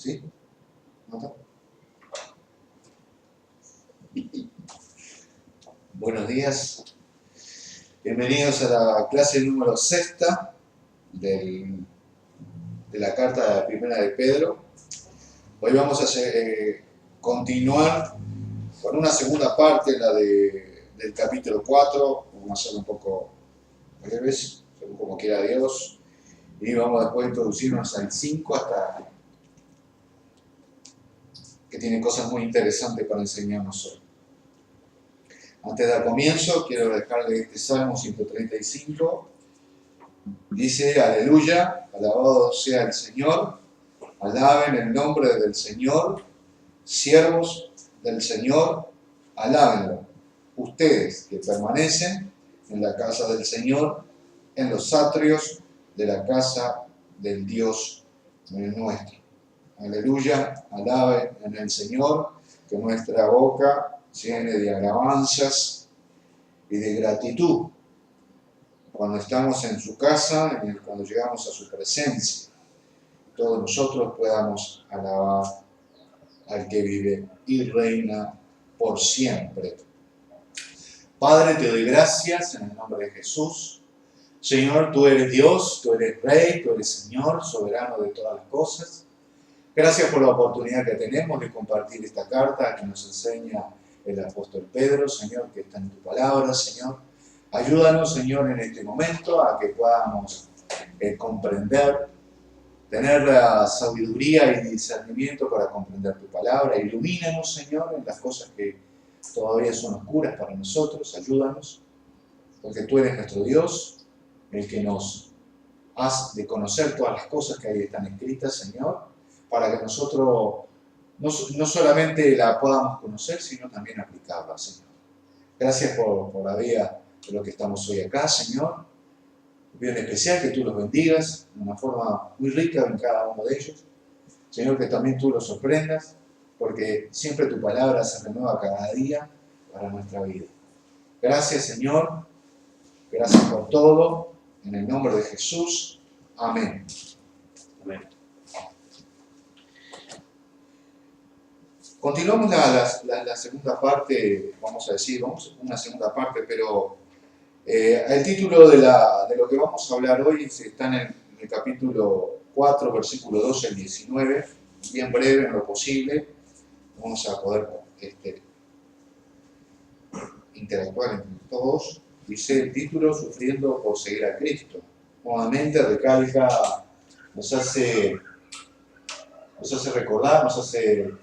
¿Sí? ¿Nota? Buenos días. Bienvenidos a la clase número 6 de la carta primera de Pedro. Hoy vamos a continuar con una segunda parte, la del capítulo 4. Vamos a hacerlo un poco breves, según como quiera Dios. Y vamos después a introducirnos al 5 hasta que tiene cosas muy interesantes para enseñarnos hoy. Antes de dar comienzo, quiero dejarle este Salmo 135. Dice: Aleluya, alabado sea el Señor, alaben el nombre del Señor, siervos del Señor, alábenlo, ustedes que permanecen en la casa del Señor, en los atrios de la casa del Dios nuestro. Aleluya, alaben en el Señor, que nuestra boca llene de alabanzas y de gratitud cuando estamos en su casa y cuando llegamos a su presencia. Todos nosotros podamos alabar al que vive y reina por siempre. Padre, te doy gracias en el nombre de Jesús. Señor, tú eres Dios, tú eres Rey, tú eres Señor, soberano de todas las cosas. Gracias por la oportunidad que tenemos de compartir esta carta que nos enseña el apóstol Pedro, Señor, que está en tu palabra, Señor. Ayúdanos, Señor, en este momento a que podamos comprender, tener la sabiduría y discernimiento para comprender tu palabra. Ilumínanos, Señor, en las cosas que todavía son oscuras para nosotros. Ayúdanos, porque tú eres nuestro Dios, el que nos has de conocer todas las cosas que ahí están escritas, Señor, para que nosotros no solamente la podamos conocer, sino también aplicarla, Señor. Gracias por la vida de lo que estamos hoy acá, Señor. Te pido en especial que tú los bendigas de una forma muy rica en cada uno de ellos. Señor, que también tú los sorprendas, porque siempre tu palabra se renueva cada día para nuestra vida. Gracias, Señor. Gracias por todo. En el nombre de Jesús. Amén. Amén. Continuamos la segunda parte, vamos a decir, una segunda parte, pero el título de lo que vamos a hablar hoy está en el capítulo 4, versículo 12 al 19, bien breve en lo posible. Vamos a poder interactuar entre todos. Dice el título: Sufriendo por seguir a Cristo. Nuevamente recalca, nos hace recordar, nos hace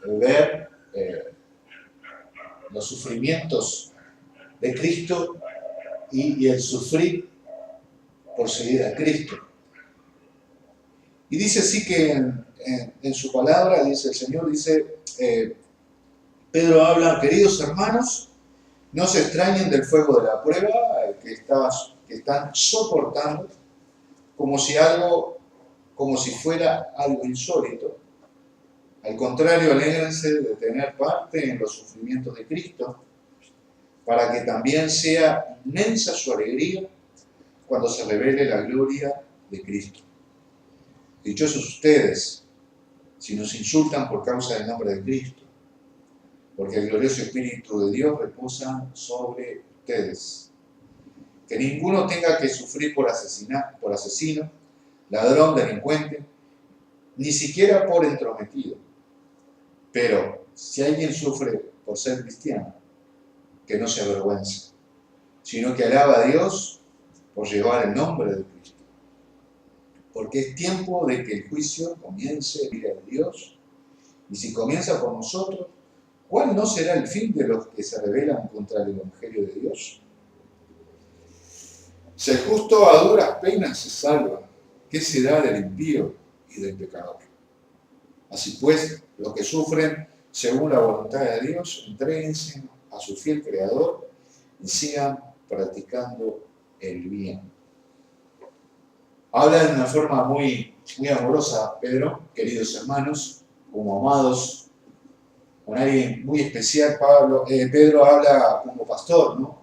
ver los sufrimientos de Cristo y el sufrir por seguir a Cristo. Y dice así que en su palabra, dice el Señor, dice, Pedro habla: queridos hermanos, no se extrañen del fuego de la prueba que están soportando como si fuera algo insólito. Al contrario, alégrense de tener parte en los sufrimientos de Cristo, para que también sea inmensa su alegría cuando se revele la gloria de Cristo. Dichosos ustedes si nos insultan por causa del nombre de Cristo, porque el glorioso Espíritu de Dios reposa sobre ustedes. Que ninguno tenga que sufrir por asesino, ladrón, delincuente, ni siquiera por entrometido. Pero si alguien sufre por ser cristiano, que no se avergüence, sino que alaba a Dios por llevar el nombre de Cristo. Porque es tiempo de que el juicio comience a ir a Dios, y si comienza por nosotros, ¿cuál no será el fin de los que se rebelan contra el Evangelio de Dios? Si el justo a duras penas se salva, ¿qué será del impío y del pecador? Así pues, los que sufren según la voluntad de Dios, entréguense a su fiel Creador y sigan practicando el bien. Habla de una forma muy, muy amorosa, Pedro, queridos hermanos, como amados, con alguien muy especial. Pedro habla como pastor, ¿no?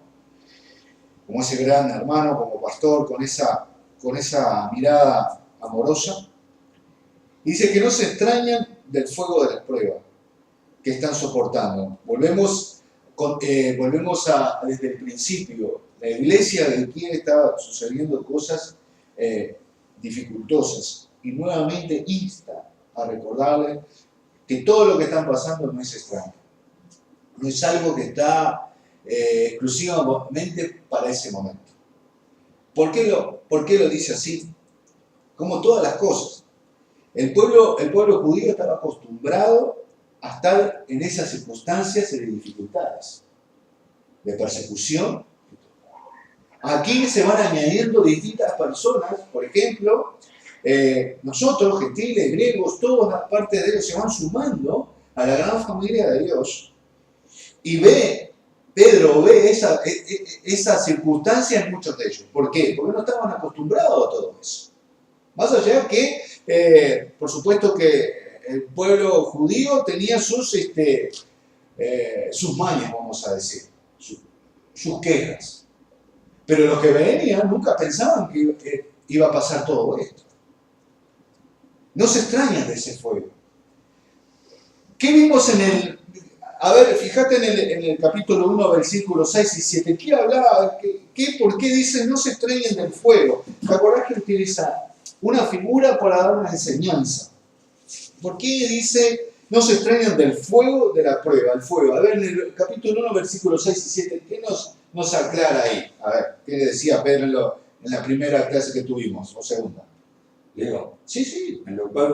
Como ese gran hermano, como pastor, con esa mirada amorosa. Dice que no se extrañan del fuego de las pruebas que están soportando. Volvemos desde el principio. La iglesia de quien estaba sucediendo cosas dificultosas. Y nuevamente insta a recordarle que todo lo que están pasando no es extraño. No es algo que está exclusivamente para ese momento. ¿Por qué lo dice así? Como todas las cosas. El pueblo judío estaba acostumbrado a estar en esas circunstancias y de dificultades, de persecución. Aquí se van añadiendo distintas personas, por ejemplo, nosotros, gentiles, griegos, todas las partes de ellos se van sumando a la gran familia de Dios. Y Pedro ve esa circunstancia en muchos de ellos. ¿Por qué? Porque no estaban acostumbrados a todo eso. Más allá que, por supuesto que el pueblo judío tenía sus mañas, vamos a decir, sus quejas. Pero los que venían nunca pensaban que iba a pasar todo esto. No se extrañan de ese fuego. ¿Qué vimos en el... A ver, fíjate en el capítulo 1, versículos 6 y 7. ¿Qué hablaba? ¿Por qué dice no se extrañen del fuego? ¿Te acordás que utiliza una figura para dar una enseñanza? ¿Por qué dice no se extrañan del fuego de la prueba? El fuego. A ver, en el capítulo 1, versículos 6 y 7, ¿qué nos aclara ahí? A ver, ¿qué le decía Pedro en la primera clase que tuvimos, o segunda? Leo. Sí. En lo cual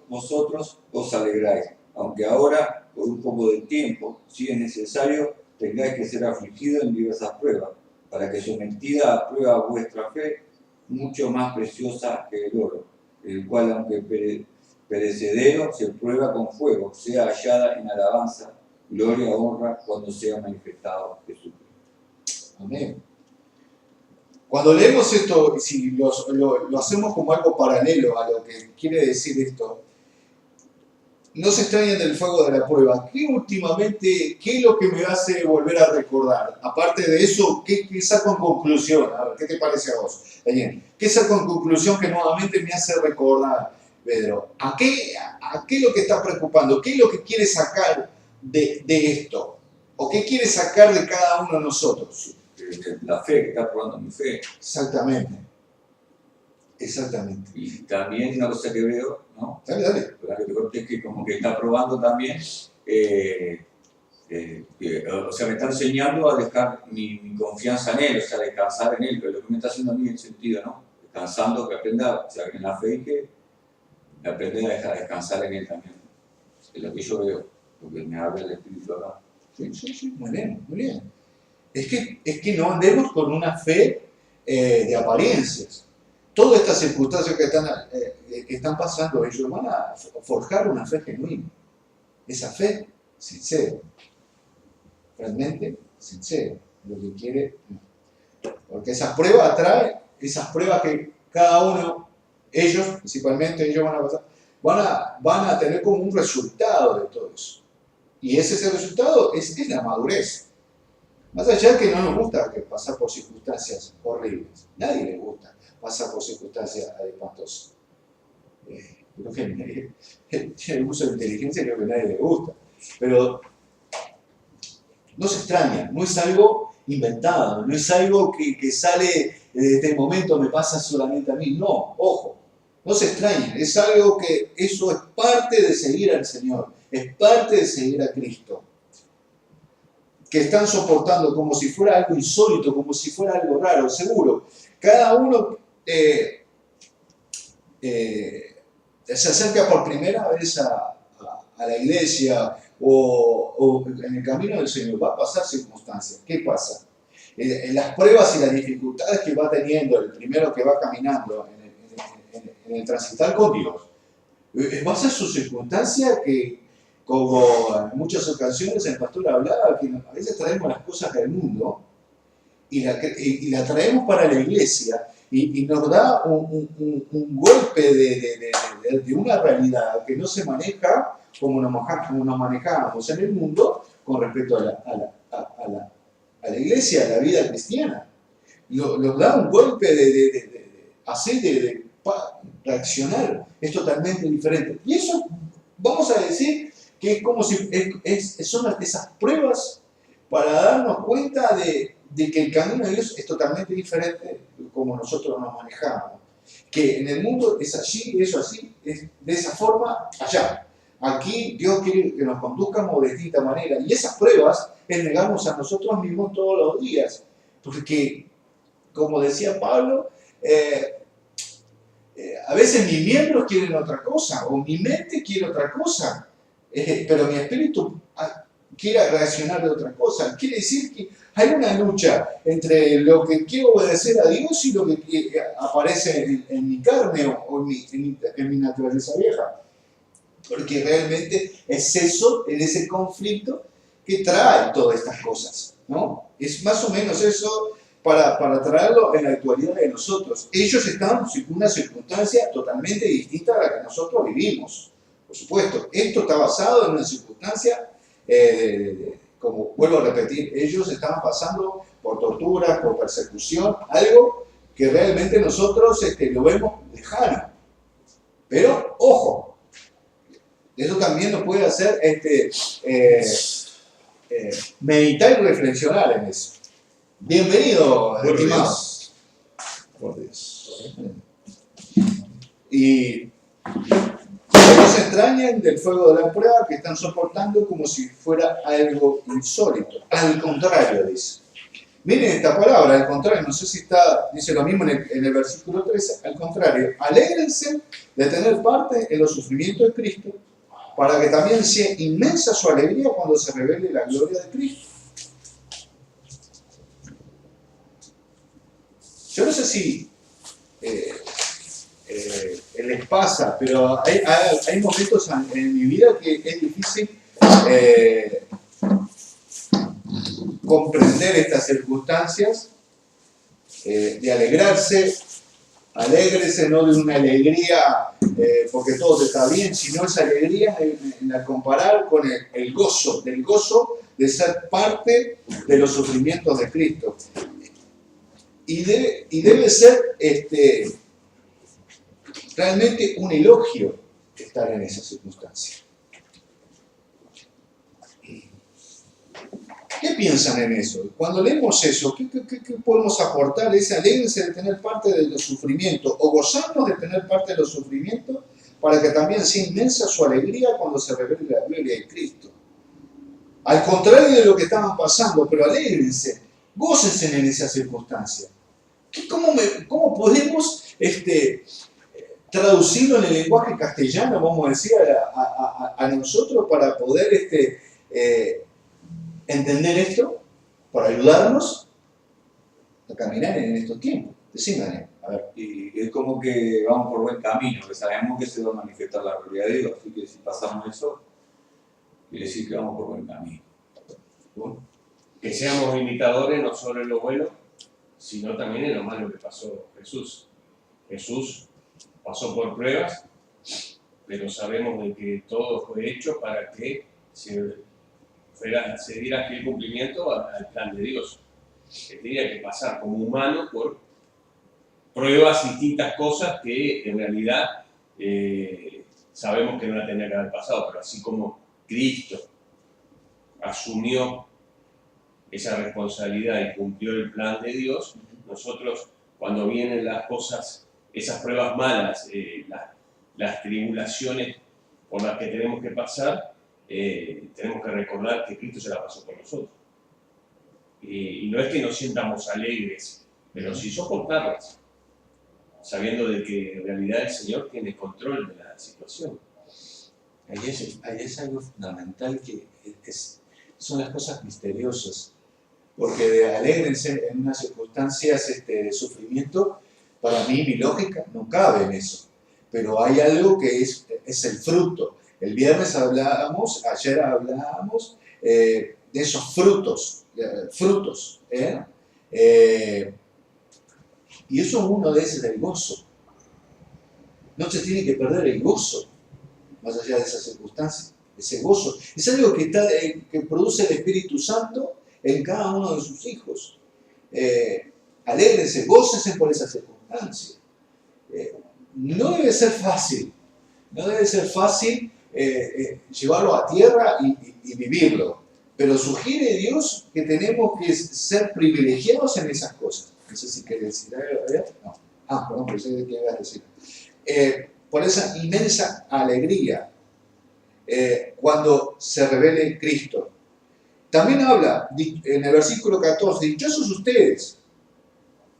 vosotros os alegráis, aunque ahora, por un poco de tiempo, si es necesario, tengáis que ser afligidos en diversas pruebas, para que sometida a prueba vuestra fe, mucho más preciosa que el oro, el cual, aunque perecedero, se prueba con fuego, sea hallada en alabanza, gloria, honra, cuando sea manifestado Jesucristo. Amén. Cuando leemos esto, si lo hacemos como algo paralelo a lo que quiere decir esto, no se extrañen del fuego de la prueba. ¿Qué es lo que me hace volver a recordar? Aparte de eso, ¿qué saco en conclusión? A ver, ¿qué te parece a vos? Bien. ¿Qué saco en conclusión que nuevamente me hace recordar, Pedro? ¿A qué es lo que está preocupando? ¿Qué es lo que quiere sacar de esto? ¿O qué quiere sacar de cada uno de nosotros? La fe, que está probando mi fe. Exactamente. Y también una cosa que veo, ¿no? Dale. La que te conté es que como que está probando también, o sea, me está enseñando a dejar mi confianza en Él, o sea, descansar en Él, pero lo que me está haciendo a mí en el sentido, ¿no? Descansando, que aprenda, o sea, en la fe y que aprenda a descansar en Él también. Es lo que yo veo, lo que me habla el Espíritu acá. Sí, muy bien. Es que no andemos con una fe de apariencias. Todas estas circunstancias que están pasando, ellos van a forjar una fe genuina. Esa fe sincera. Realmente sincera. Lo que quiere. Porque esas pruebas atraen, esas pruebas que cada uno, ellos, principalmente, ellos van a tener como un resultado de todo eso. Y ese resultado es la madurez. Más allá de que no nos gusta pasar por circunstancias horribles. Nadie le gusta pasar por circunstancias espantosas. Creo que el uso de inteligencia creo que a nadie le gusta. Pero no se extraña, no es algo inventado, no es algo que sale de este momento, me pasa solamente a mí. No, ojo, no se extrañen, es algo que eso es parte de seguir al Señor, es parte de seguir a Cristo. Que están soportando como si fuera algo insólito, como si fuera algo raro, seguro. Cada uno se acerca por primera vez a la iglesia o en el camino del Señor. Va a pasar circunstancias. ¿Qué pasa? Las pruebas y las dificultades que va teniendo el primero que va caminando en el transitar con Dios, va a ser su circunstancia que, como en muchas ocasiones el pastor hablaba, que a veces traemos las cosas del mundo y la traemos para la iglesia y nos da un golpe de una realidad que no se maneja como nos manejábamos en el mundo con respecto a la iglesia, a la vida cristiana. Nos da un golpe reaccionar es totalmente diferente. Y eso vamos a decir que es como si son esas pruebas para darnos cuenta de que el camino de Dios es totalmente diferente de como nosotros nos manejamos. Que en el mundo es allí, eso así, es de esa forma allá. Aquí Dios quiere que nos conduzcamos de distinta manera. Y esas pruebas es negarnos a nosotros mismos todos los días. Porque, como decía Pablo, a veces mis miembros quieren otra cosa, o mi mente quiere otra cosa, pero mi espíritu quiere reaccionar de otra cosa. Quiere decir que hay una lucha entre lo que quiero obedecer a Dios y lo que aparece en mi carne o en mi naturaleza vieja. Porque realmente es eso, en ese conflicto, que trae todas estas cosas, ¿no? Es más o menos eso para traerlo en la actualidad de nosotros. Ellos están en una circunstancia totalmente distinta a la que nosotros vivimos. Por supuesto, esto está basado en una circunstancia, como vuelvo a repetir, ellos estaban pasando por torturas, por persecución, algo que realmente nosotros lo vemos lejano. Pero, ojo, eso también nos puede hacer meditar y reflexionar en eso. Bienvenido, estimados. Por Dios. Y no se extrañan del fuego de la prueba que están soportando como si fuera algo insólito. Al contrario, dice. Miren esta palabra, al contrario, no sé si dice lo mismo en el versículo 13. Al contrario, alégrense de tener parte en los sufrimientos de Cristo, para que también sea inmensa su alegría cuando se revele la gloria de Cristo. Yo no sé si les pasa, pero hay momentos en mi vida que es difícil comprender estas circunstancias, de alegrarse. Alégrese no de una alegría porque todo está bien, sino esa alegría en comparar con el gozo, del gozo de ser parte de los sufrimientos de Cristo. Y debe ser realmente un elogio estar en esa circunstancia. ¿Qué piensan en eso? Cuando leemos eso, ¿qué podemos aportar? Es alégrense de tener parte de los sufrimientos, o gozarnos de tener parte de los sufrimientos, para que también sea inmensa su alegría cuando se revele la gloria de Cristo. Al contrario de lo que estaban pasando, pero alégrense, gócense en esa circunstancia. ¿Cómo podemos traducirlo en el lenguaje castellano, vamos a decir, a nosotros para poder entender esto, para ayudarnos a caminar en estos tiempos? Decime, Daniel. A ver. Y es como que vamos por buen camino, que sabemos que se va a manifestar la gloria de Dios, así que si pasamos eso, quiere decir que vamos por buen camino. Bueno, que seamos imitadores no solo en lo bueno, sino también en lo malo que pasó Jesús. Jesús pasó por pruebas, pero sabemos de que todo fue hecho para que se diera aquel cumplimiento al plan de Dios, que tenía que pasar como humano por pruebas, distintas cosas que en realidad sabemos que no la tenía que haber pasado, pero así como Cristo asumió esa responsabilidad y cumplió el plan de Dios, nosotros cuando vienen las cosas, esas pruebas malas, las tribulaciones por las que tenemos que pasar, tenemos que recordar que Cristo se la pasó por nosotros. Y no es que nos sientamos alegres, pero sí soportarlas, sabiendo de que en realidad el Señor tiene control de la situación. Ahí es algo fundamental que son las cosas misteriosas, porque de alégrense en unas circunstancias de sufrimiento, para mí mi lógica no cabe en eso, pero hay algo que es el fruto. El viernes ayer hablábamos de esos frutos, y eso uno de esos del gozo. No se tiene que perder el gozo, más allá de esas circunstancias, ese gozo. Es algo que produce el Espíritu Santo en cada uno de sus hijos. Alégrense, gócense por esas circunstancias. no debe ser fácil. No debe ser fácil llevarlo a tierra y vivirlo. Pero sugiere Dios que tenemos que ser privilegiados en esas cosas. No sé si querés decir algo. No. Perdón, pensé que ibas a decir. Por esa inmensa alegría cuando se revele Cristo. También habla en el versículo 14, dichosos ustedes.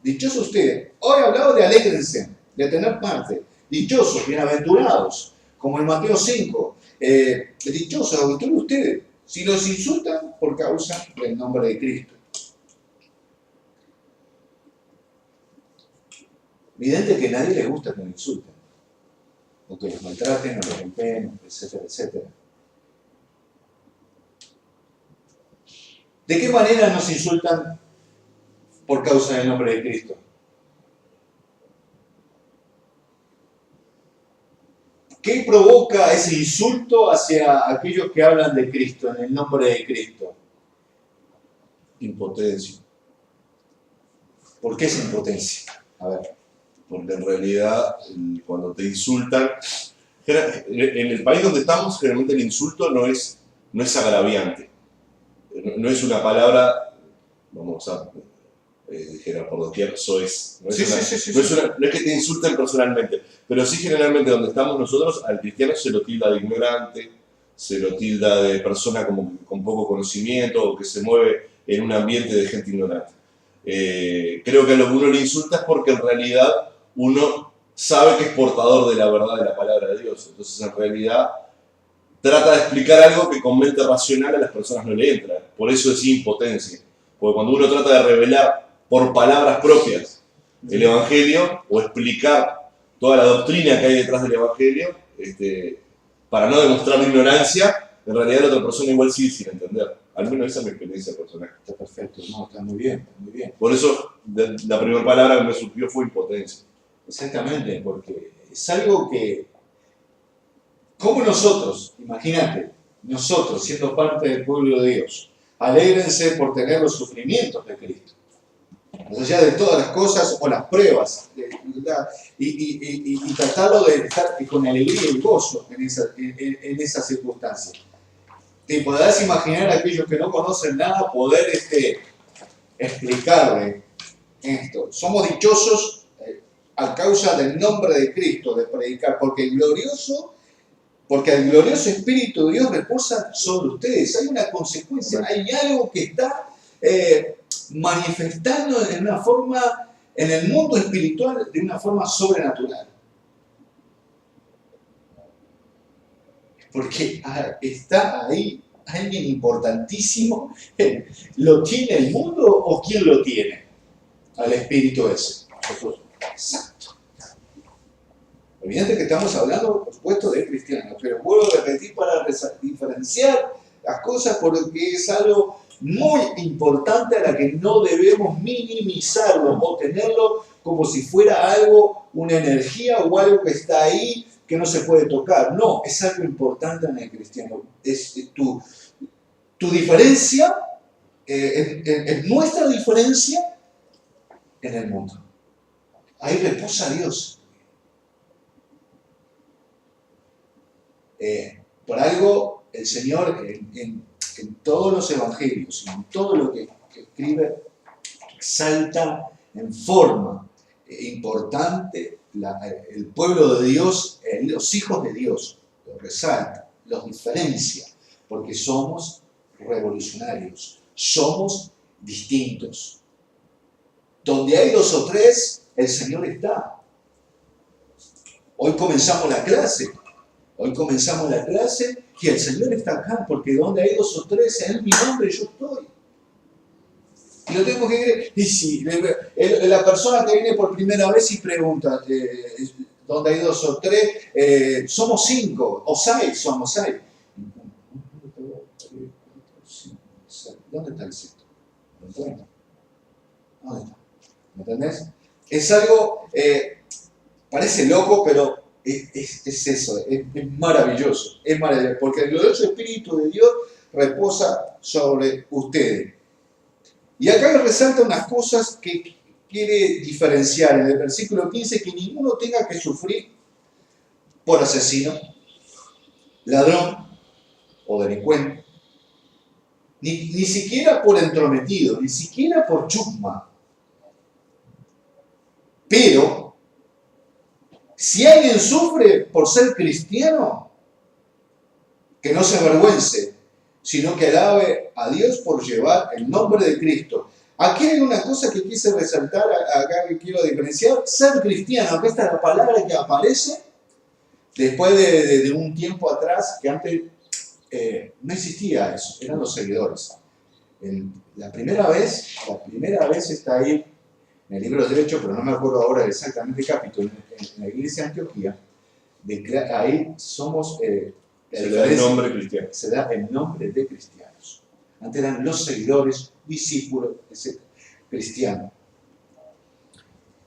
Dichosos ustedes. Hoy he hablado de alégrense, de tener parte. Dichosos, bienaventurados, como en Mateo 5. Dichosos, aventurados ustedes, si los insultan por causa del nombre de Cristo. Evidente que a nadie le gusta que lo insulten, o que los maltraten, o los golpeen, etcétera, etcétera. ¿De qué manera nos insultan por causa del nombre de Cristo? ¿Qué provoca ese insulto hacia aquellos que hablan de Cristo, en el nombre de Cristo? Impotencia. ¿Por qué es impotencia? A ver. Porque en realidad, cuando te insultan, en el país donde estamos, generalmente el insulto no es agraviante. No es una palabra, vamos a dijera por doquier, soez. No es que te insulten personalmente, pero sí generalmente donde estamos nosotros, al cristiano se lo tilda de ignorante, se lo tilda de persona como con poco conocimiento o que se mueve en un ambiente de gente ignorante. Creo que a lo que uno le insulta es porque en realidad uno sabe que es portador de la verdad de la palabra de Dios. Entonces en realidad trata de explicar algo que con mente racional a las personas no le entra. Por eso es impotencia. Porque cuando uno trata de revelar por palabras propias el Evangelio o explicar toda la doctrina que hay detrás del Evangelio, para no demostrar ignorancia, en realidad la otra persona igual sigue sin entender. Al menos esa es mi experiencia personal. Está perfecto, no, está muy bien, muy bien. Por eso la primera palabra que me surgió fue impotencia. Exactamente, porque es algo que, como nosotros, imagínate, nosotros siendo parte del pueblo de Dios, alégrense por tener los sufrimientos de Cristo. Más allá de todas las cosas o las pruebas, y tratarlo de estar con alegría y gozo en esa circunstancia. Te podrás imaginar a aquellos que no conocen nada poder explicarle esto. Somos dichosos a causa del nombre de Cristo, de predicar, porque el glorioso Espíritu de Dios reposa sobre ustedes. Hay una consecuencia, hay algo que está manifestando en una forma, en el mundo espiritual, de una forma sobrenatural. Porque está ahí alguien importantísimo. ¿Lo tiene el mundo o quién lo tiene? Al espíritu ese. Exacto. Evidente que estamos hablando, por supuesto, de cristianos, pero vuelvo a repetir para diferenciar las cosas porque es algo muy importante a la que no debemos minimizarlo o tenerlo como si fuera algo, una energía o algo que está ahí que no se puede tocar. No, es algo importante en el cristiano. Es tu diferencia, es nuestra diferencia en el mundo. Ahí reposa Dios. Por algo, el Señor en todos los evangelios, en todo lo que escribe, exalta en forma importante el pueblo de Dios, los hijos de Dios, los resalta, los diferencia, porque somos revolucionarios, somos distintos. Donde hay 2 o 3, el Señor está. Hoy comenzamos la clase y el Señor está acá, porque donde hay 2 o 3, en mi nombre yo estoy. Y lo tengo que creer. Y si la persona que viene por primera vez y pregunta, donde hay 2 o 3, somos 5 o 6, somos 6. ¿Dónde está el sexto? ¿Dónde está? ¿Me entendés? Es algo, parece loco, pero es eso, es maravilloso, porque el glorioso Espíritu de Dios reposa sobre ustedes. Y acá resalta unas cosas que quiere diferenciar en el versículo 15 que ninguno tenga que sufrir por asesino, ladrón o delincuente, ni siquiera por entrometido, ni siquiera por chusma. Pero, si alguien sufre por ser cristiano, que no se avergüence, sino que alabe a Dios por llevar el nombre de Cristo. Aquí hay una cosa que quise resaltar, acá que quiero diferenciar: ser cristiano, que esta es la palabra que aparece después de un tiempo atrás, que antes no existía eso, eran los seguidores. La primera vez está ahí en el libro de Derecho, pero no me acuerdo ahora exactamente el capítulo, en la iglesia de Antioquía, ahí somos... se le da el nombre cristiano. Se da el nombre de cristianos. Antes eran los seguidores, discípulos, etc. Cristianos.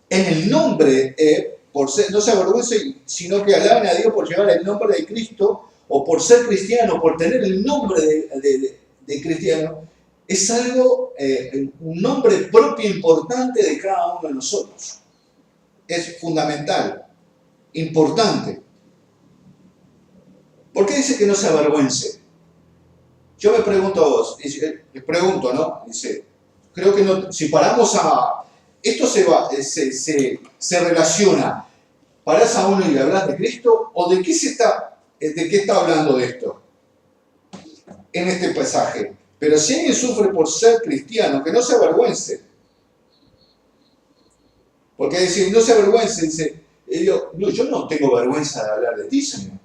En el nombre, no se avergüence, sino que alaben a Dios por llevar el nombre de Cristo, o por ser cristiano, por tener el nombre de cristiano, es algo, un nombre propio importante de cada uno de nosotros. Es fundamental, importante. ¿Por qué dice que no se avergüence? Yo me pregunto a vos, les pregunto, ¿no? Dice, creo que no, si paramos a... Esto se relaciona, parás a uno y le hablas de Cristo, o de qué está hablando de esto en este pasaje. Pero si alguien sufre por ser cristiano, que no se avergüence. Porque decir, no se avergüence, dice, yo no tengo vergüenza de hablar de ti, Señor.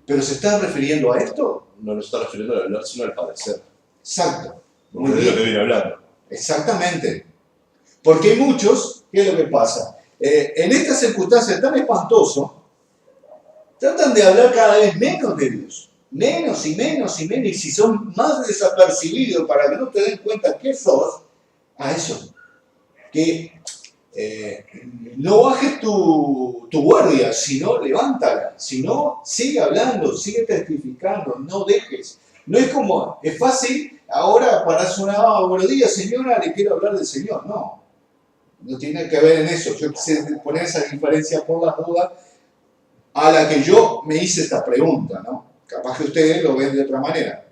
¿Pero se está refiriendo a esto? No nos está refiriendo al hablar, sino al padecer. Exacto. Muy bien. Es de lo que viene hablando. Exactamente. Porque hay muchos, ¿qué es lo que pasa? En estas circunstancias tan espantosas, tratan de hablar cada vez menos de Dios. Menos y menos y menos. Y si son más desapercibidos para que no te den cuenta que sos, a eso. Que no bajes tu guardia, sino levántala, sino sigue hablando, sigue testificando, no dejes. No es como, es fácil ahora para sonar, buenos días señora, le quiero hablar del Señor. No tiene que ver en eso. Yo quise poner esa diferencia por las dudas a la que yo me hice esta pregunta, ¿no? Capaz que ustedes lo ven de otra manera.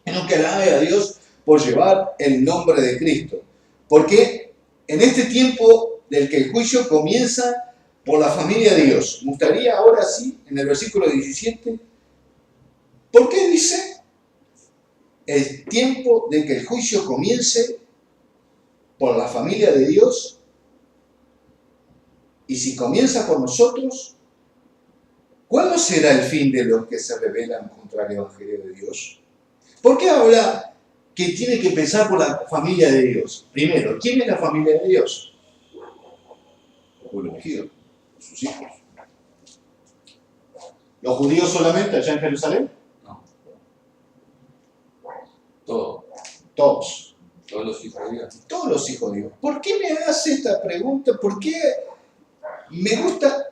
Sino que alabe a Dios por llevar el nombre de Cristo. Porque en este tiempo del que el juicio comienza por la familia de Dios. Me gustaría ahora sí, en el versículo 17, ¿por qué dice el tiempo de que el juicio comience por la familia de Dios? Y si comienza por nosotros, ¿cuándo será el fin de los que se rebelan contra el Evangelio de Dios? ¿Por qué habla que tiene que pensar por la familia de Dios? Primero, ¿quién es la familia de Dios? El pueblo elegido, sus hijos. ¿Los judíos solamente allá en Jerusalén? No. Todos. Todos. Todos los hijos de Dios. Todos los hijos de Dios. ¿Por qué me hace esta pregunta? ¿Por qué me gusta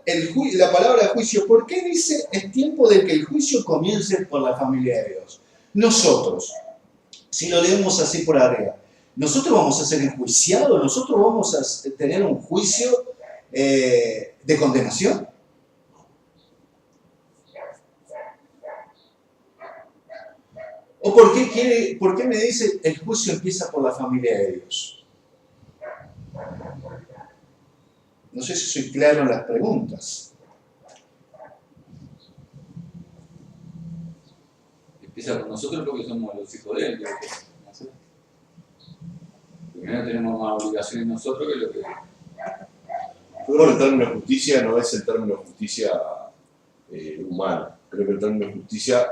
la palabra juicio? ¿Por qué dice es tiempo de que el juicio comience por la familia de Dios? Nosotros, si lo leemos así por arriba, nosotros vamos a ser enjuiciados, nosotros vamos a tener un juicio de condenación. ¿O por qué me dice el juicio empieza por la familia de Dios? No sé si soy claro en las preguntas. Empieza por nosotros porque somos los hijos de Él. Primero tenemos más obligaciones nosotros que lo que... Yo creo que el término justicia no es el término justicia humano. Creo que el término justicia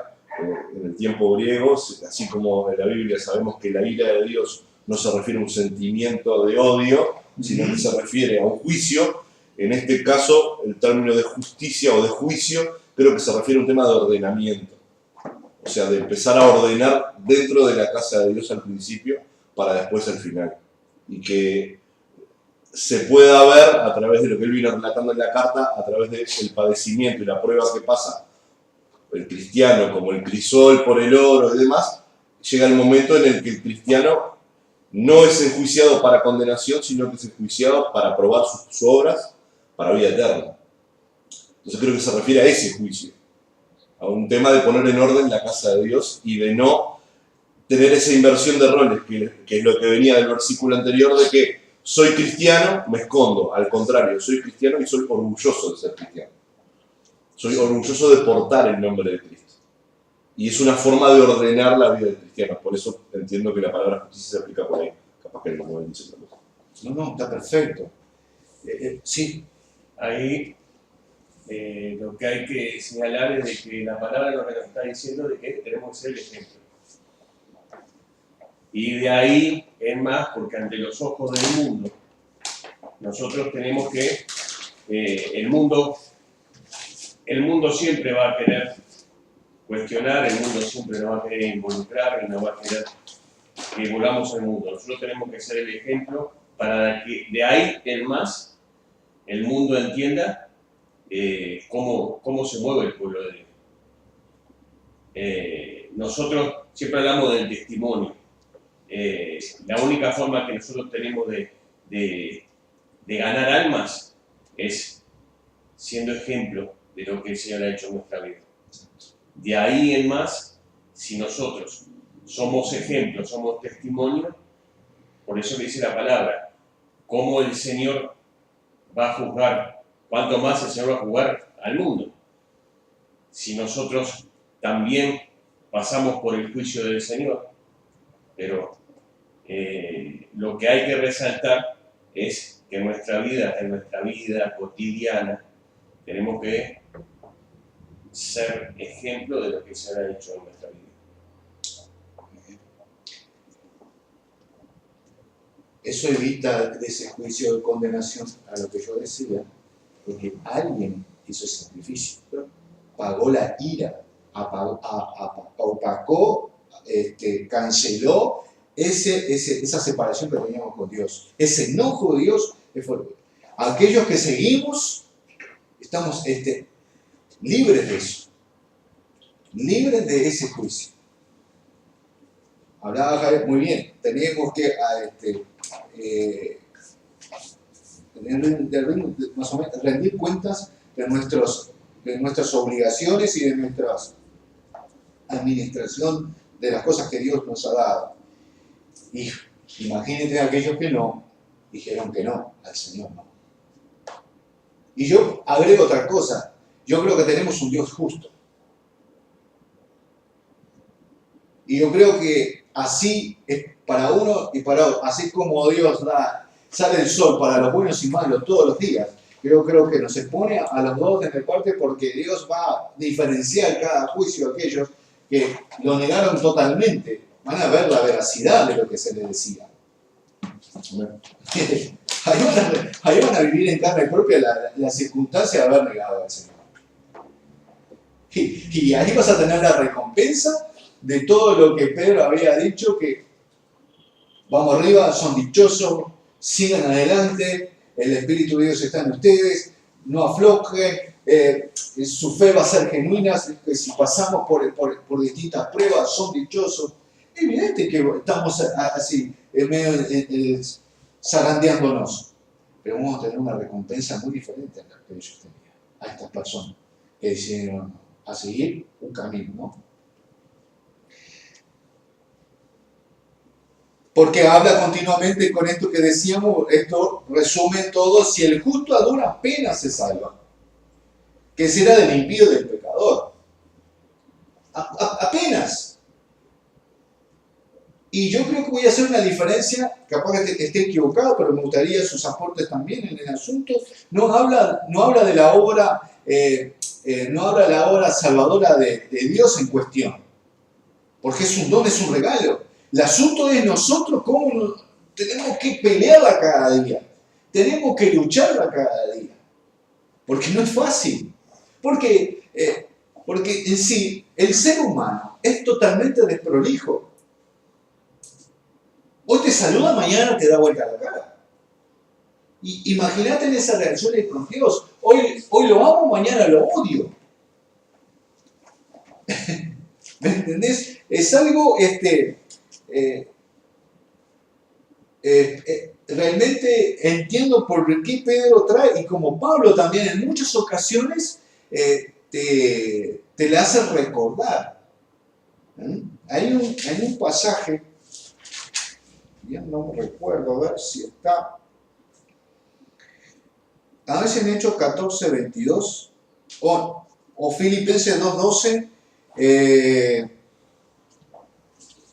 en el tiempo griego, así como en la Biblia sabemos que la ira de Dios no se refiere a un sentimiento de odio, sino que se refiere a un juicio. En este caso, el término de justicia o de juicio creo que se refiere a un tema de ordenamiento. O sea, de empezar a ordenar dentro de la casa de Dios al principio para después al final. Y que se pueda ver a través de lo que él viene relatando en la carta, a través del padecimiento y la prueba que pasa el cristiano, como el crisol por el oro y demás, llega el momento en el que el cristiano no es enjuiciado para condenación, sino que es enjuiciado para probar sus obras para vida eterna. Entonces creo que se refiere a ese juicio, a un tema de poner en orden la casa de Dios y de no tener esa inversión de roles, que es lo que venía del versículo anterior, de que soy cristiano, me escondo. Al contrario, soy cristiano y soy orgulloso de ser cristiano. Soy orgulloso de portar el nombre de Cristo. Y es una forma de ordenar la vida del cristiano. Por eso entiendo que la palabra justicia se aplica por ahí. Capaz que no me dice otra cosa. No, está perfecto. Sí. Ahí lo que hay que señalar es de que la palabra lo que nos está diciendo de que tenemos que ser el ejemplo. Y de ahí en más, porque ante los ojos del mundo, nosotros tenemos que, el mundo siempre va a querer cuestionar, el mundo siempre nos va a querer involucrar y nos va a querer que volvamos al mundo. Nosotros tenemos que ser el ejemplo para que de ahí en más el mundo entienda cómo se mueve el pueblo de Dios. Nosotros siempre hablamos del testimonio. La única forma que nosotros tenemos de ganar almas es siendo ejemplo de lo que el Señor ha hecho en nuestra vida. De ahí en más, si nosotros somos ejemplo, somos testimonio, por eso dice la palabra, cómo el Señor va a juzgar, cuánto más el Señor va a juzgar al mundo. Si nosotros también pasamos por el juicio del Señor, pero lo que hay que resaltar es que en nuestra vida cotidiana, tenemos que ser ejemplo de lo que se ha hecho en nuestra vida. Eso evita ese juicio de condenación a lo que yo decía, porque alguien hizo ese sacrificio, pagó la ira, opacó, canceló esa separación que teníamos con Dios. Ese enojo de Dios es fuerte. Aquellos que seguimos, estamos libres de eso, libres de ese juicio. Hablaba Javier muy bien, tenemos que más o menos rendir cuentas de nuestras obligaciones y de nuestra administración de las cosas que Dios nos ha dado. Y imagínate a aquellos que no, dijeron que no, al Señor no. Y yo agrego otra cosa, yo creo que tenemos un Dios justo. Y yo creo que así es para uno y para otro, así como Dios sale el sol para los buenos y malos todos los días. Yo creo que nos expone a los dos en el parte porque Dios va a diferenciar cada juicio a aquellos que lo negaron totalmente. Van a ver la veracidad de lo que se les decía. Ahí van a vivir en carne propia la circunstancia de haber negado al Señor. Y ahí vas a tener la recompensa de todo lo que Pedro había dicho, que vamos arriba, son dichosos, sigan adelante, el Espíritu de Dios está en ustedes, no aflojen, su fe va a ser genuina, que si pasamos por distintas pruebas, son dichosos. Es evidente que estamos así, en medio zarandeándonos, pero vamos a tener una recompensa muy diferente a la que ellos tenían, a estas personas que decidieron a seguir un camino, ¿no? Porque habla continuamente con esto que decíamos, esto resume todo, si el justo a duras penas se salva, ¿qué será del impío y del pecador? Apenas. Y yo creo que voy a hacer una diferencia, capaz que esté equivocado, pero me gustaría sus aportes también en el asunto. No habla de la obra, no habla de la obra salvadora de Dios en cuestión, porque es un don, es un regalo. El asunto es nosotros cómo tenemos que pelearla cada día, tenemos que lucharla cada día, porque no es fácil, porque en sí el ser humano es totalmente desprolijo. Hoy te saluda, mañana te da vuelta la cara. Imagínate en esa relación con Dios, hoy lo amo, mañana lo odio. ¿Me entendés? Es algo realmente entiendo por qué Pedro trae, y como Pablo también en muchas ocasiones te la hace recordar. Hay un pasaje, ya no me recuerdo, a ver si está, a veces en Hechos 14, 22, o Filipenses 2:12,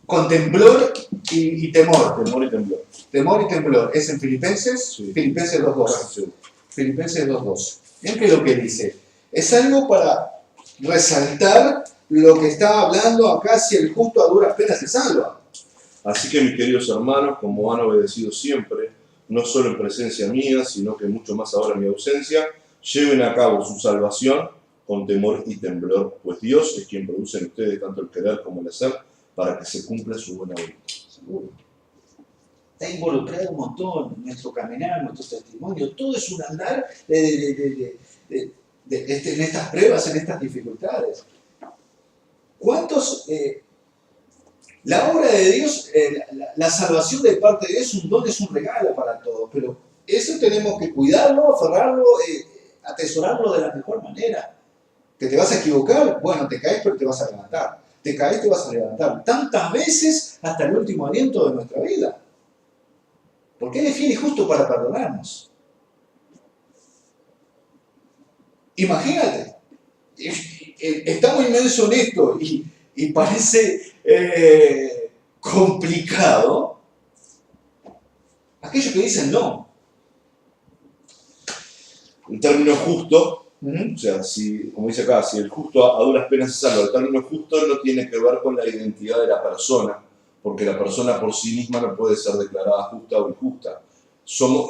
con temblor y temor. Temor y temblor. Temor y temblor. Es en Filipenses, Sí. Filipenses 2:12. Sí. Filipenses 2:12. Miren que lo que dice. Es algo para resaltar lo que está hablando acá, si el justo a duras penas se salva. Así que mis queridos hermanos, como han obedecido siempre, no solo en presencia mía, sino que mucho más ahora en mi ausencia, lleven a cabo su salvación con temor y temblor, pues Dios es quien produce en ustedes tanto el querer como el hacer para que se cumpla su buena voluntad. Seguro. Está involucrado un montón en nuestro caminar, nuestro testimonio. Todo es un andar en estas pruebas, en estas dificultades. ¿Cuántos... la obra de Dios, la salvación de parte de Dios es un don, es un regalo para todos, pero eso tenemos que cuidarlo, aferrarlo, atesorarlo de la mejor manera. ¿Que te vas a equivocar? Bueno, te caes, pero te vas a levantar. Te caes, te vas a levantar. Tantas veces hasta el último aliento de nuestra vida. Porque Él es fiel y justo para perdonarnos. Imagínate, estamos inmensos en esto y parece complicado aquellos que dicen no. El término justo, o sea, si, como dice acá, si el justo a duras penas se salva, el término justo no tiene que ver con la identidad de la persona, porque la persona por sí misma no puede ser declarada justa o injusta.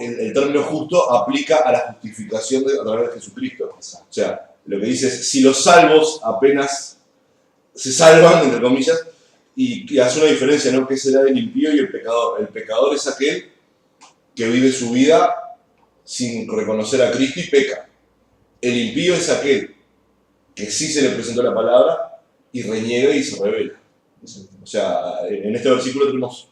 El término justo aplica a la justificación a través de Jesucristo. O sea, lo que dice es, si los salvos apenas se salvan, entre comillas, y hace una diferencia, ¿no? ¿Qué será del impío y el pecador? El pecador es aquel que vive su vida sin reconocer a Cristo y peca. El impío es aquel que sí se le presentó la palabra y reniega y se rebela. O sea, en este versículo tenemos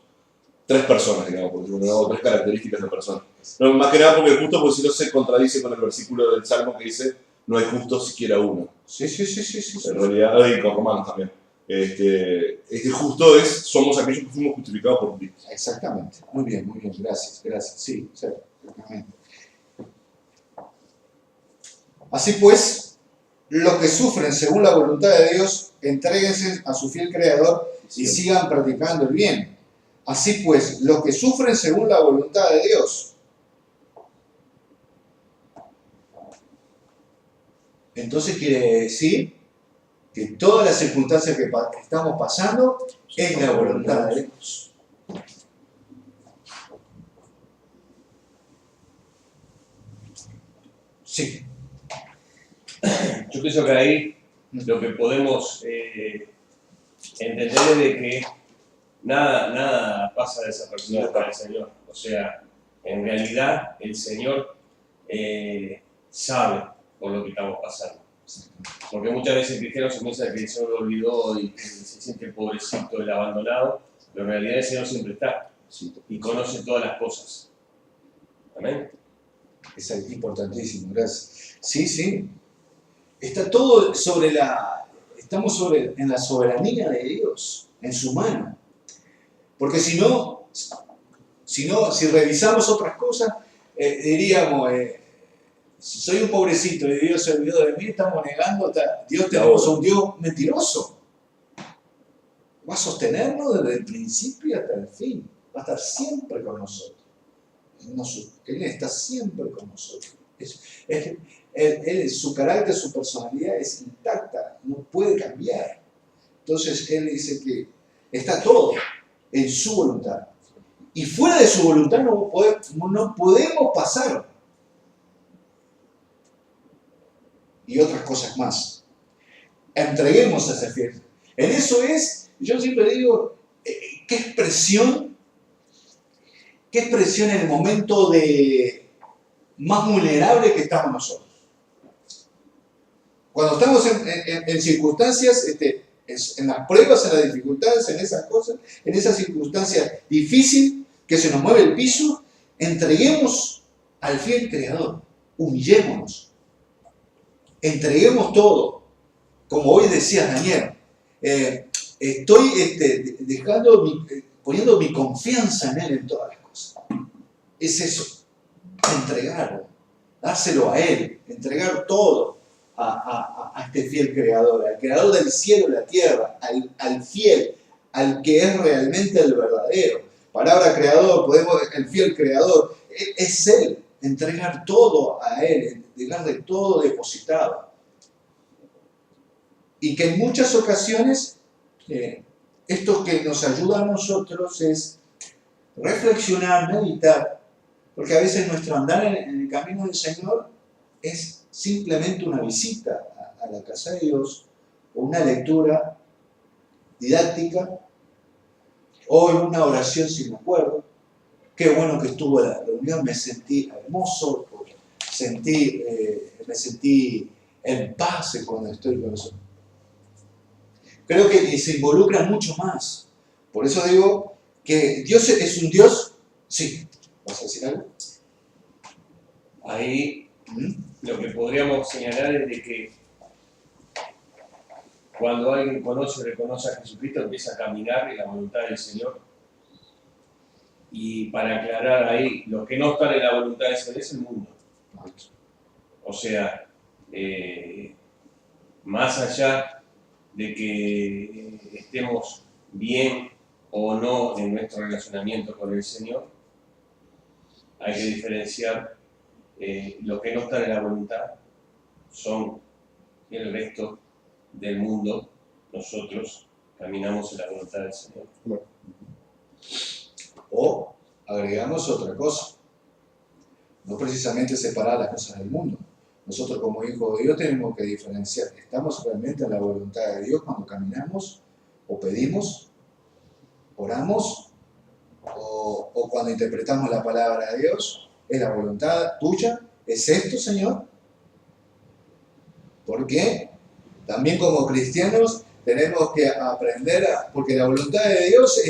tres personas, digamos, porque tenemos tres características de persona. No, más que nada porque el justo, porque si no se contradice con el versículo del Salmo que dice, no hay justo siquiera uno. Sí. En realidad, y con Romanos también. Este justo somos aquellos que fuimos justificados por Cristo. Exactamente. Muy bien, gracias. Sí, exactamente. Así pues, los que sufren según la voluntad de Dios, entréguense a su fiel Creador y sigan practicando el bien. Así pues, los que sufren según la voluntad de Dios. Entonces quiere decir que todas las circunstancias que estamos pasando es la voluntad de Dios. Sí. Yo pienso que ahí lo que podemos entender es de que nada pasa desapercibido para el Señor. O sea, en realidad el Señor sabe por lo que estamos pasando. Porque muchas veces el cristiano se piensa que el Señor lo olvidó y que se siente el pobrecito, el abandonado, pero en realidad el Señor siempre está y conoce todas las cosas. Amén. Es importantísimo, gracias. Sí. Está todo estamos en la soberanía de Dios, en su mano. Porque si revisamos otras cosas, diríamos, si soy un pobrecito y Dios se olvidó de mí, estamos negando, Dios tenemos un Dios mentiroso. Va a sostenernos desde el principio hasta el fin, va a estar siempre con nosotros. Él está siempre con nosotros. Su carácter, su personalidad es intacta, no puede cambiar. Entonces Él dice que está todo en su voluntad. Y fuera de su voluntad no podemos pasar. Y otras cosas más. Entreguemos a ese fiel. En eso yo siempre digo, qué expresión en el momento más vulnerable que estamos nosotros. Cuando estamos en circunstancias, en las pruebas, en las dificultades, en esas cosas, en esas circunstancias difíciles, que se nos mueve el piso, entreguemos al fiel Creador, humillémonos, entreguemos todo, como hoy decía Daniel. Estoy poniendo mi confianza en Él en todas las cosas. Es eso, entregarlo, dárselo a Él, entregar todo a este fiel Creador, al Creador del cielo y la tierra, al fiel, al que es realmente el verdadero. Palabra Creador, el fiel Creador, es Él, entregar todo a Él, entregarle todo depositado. Y que en muchas ocasiones esto que nos ayuda a nosotros es reflexionar, meditar, porque a veces nuestro andar en el camino del Señor es simplemente una visita a la casa de Dios, o una lectura didáctica, o en una oración si me acuerdo. Qué bueno que estuvo la reunión, me sentí hermoso, me sentí en paz cuando estoy con eso. Creo que se involucra mucho más. Por eso digo que Dios es un Dios. Sí, ¿vas a decir algo? Ahí lo que podríamos señalar es de que cuando alguien conoce y reconoce a Jesucristo, empieza a caminar en la voluntad del Señor. Y para aclarar ahí, lo que no está en la voluntad del Señor es el mundo. O sea, más allá de que estemos bien o no en nuestro relacionamiento con el Señor, hay que diferenciar lo que no está en la voluntad son el resto del mundo. Nosotros caminamos en la voluntad del Señor. O agregamos otra cosa, no precisamente separar las cosas del mundo. Nosotros como hijos de Dios tenemos que diferenciar, ¿estamos realmente en la voluntad de Dios cuando caminamos o pedimos, oramos o cuando interpretamos la palabra de Dios? ¿Es la voluntad tuya? ¿Es esto, Señor? Porque también como cristianos tenemos que aprender, porque la voluntad de Dios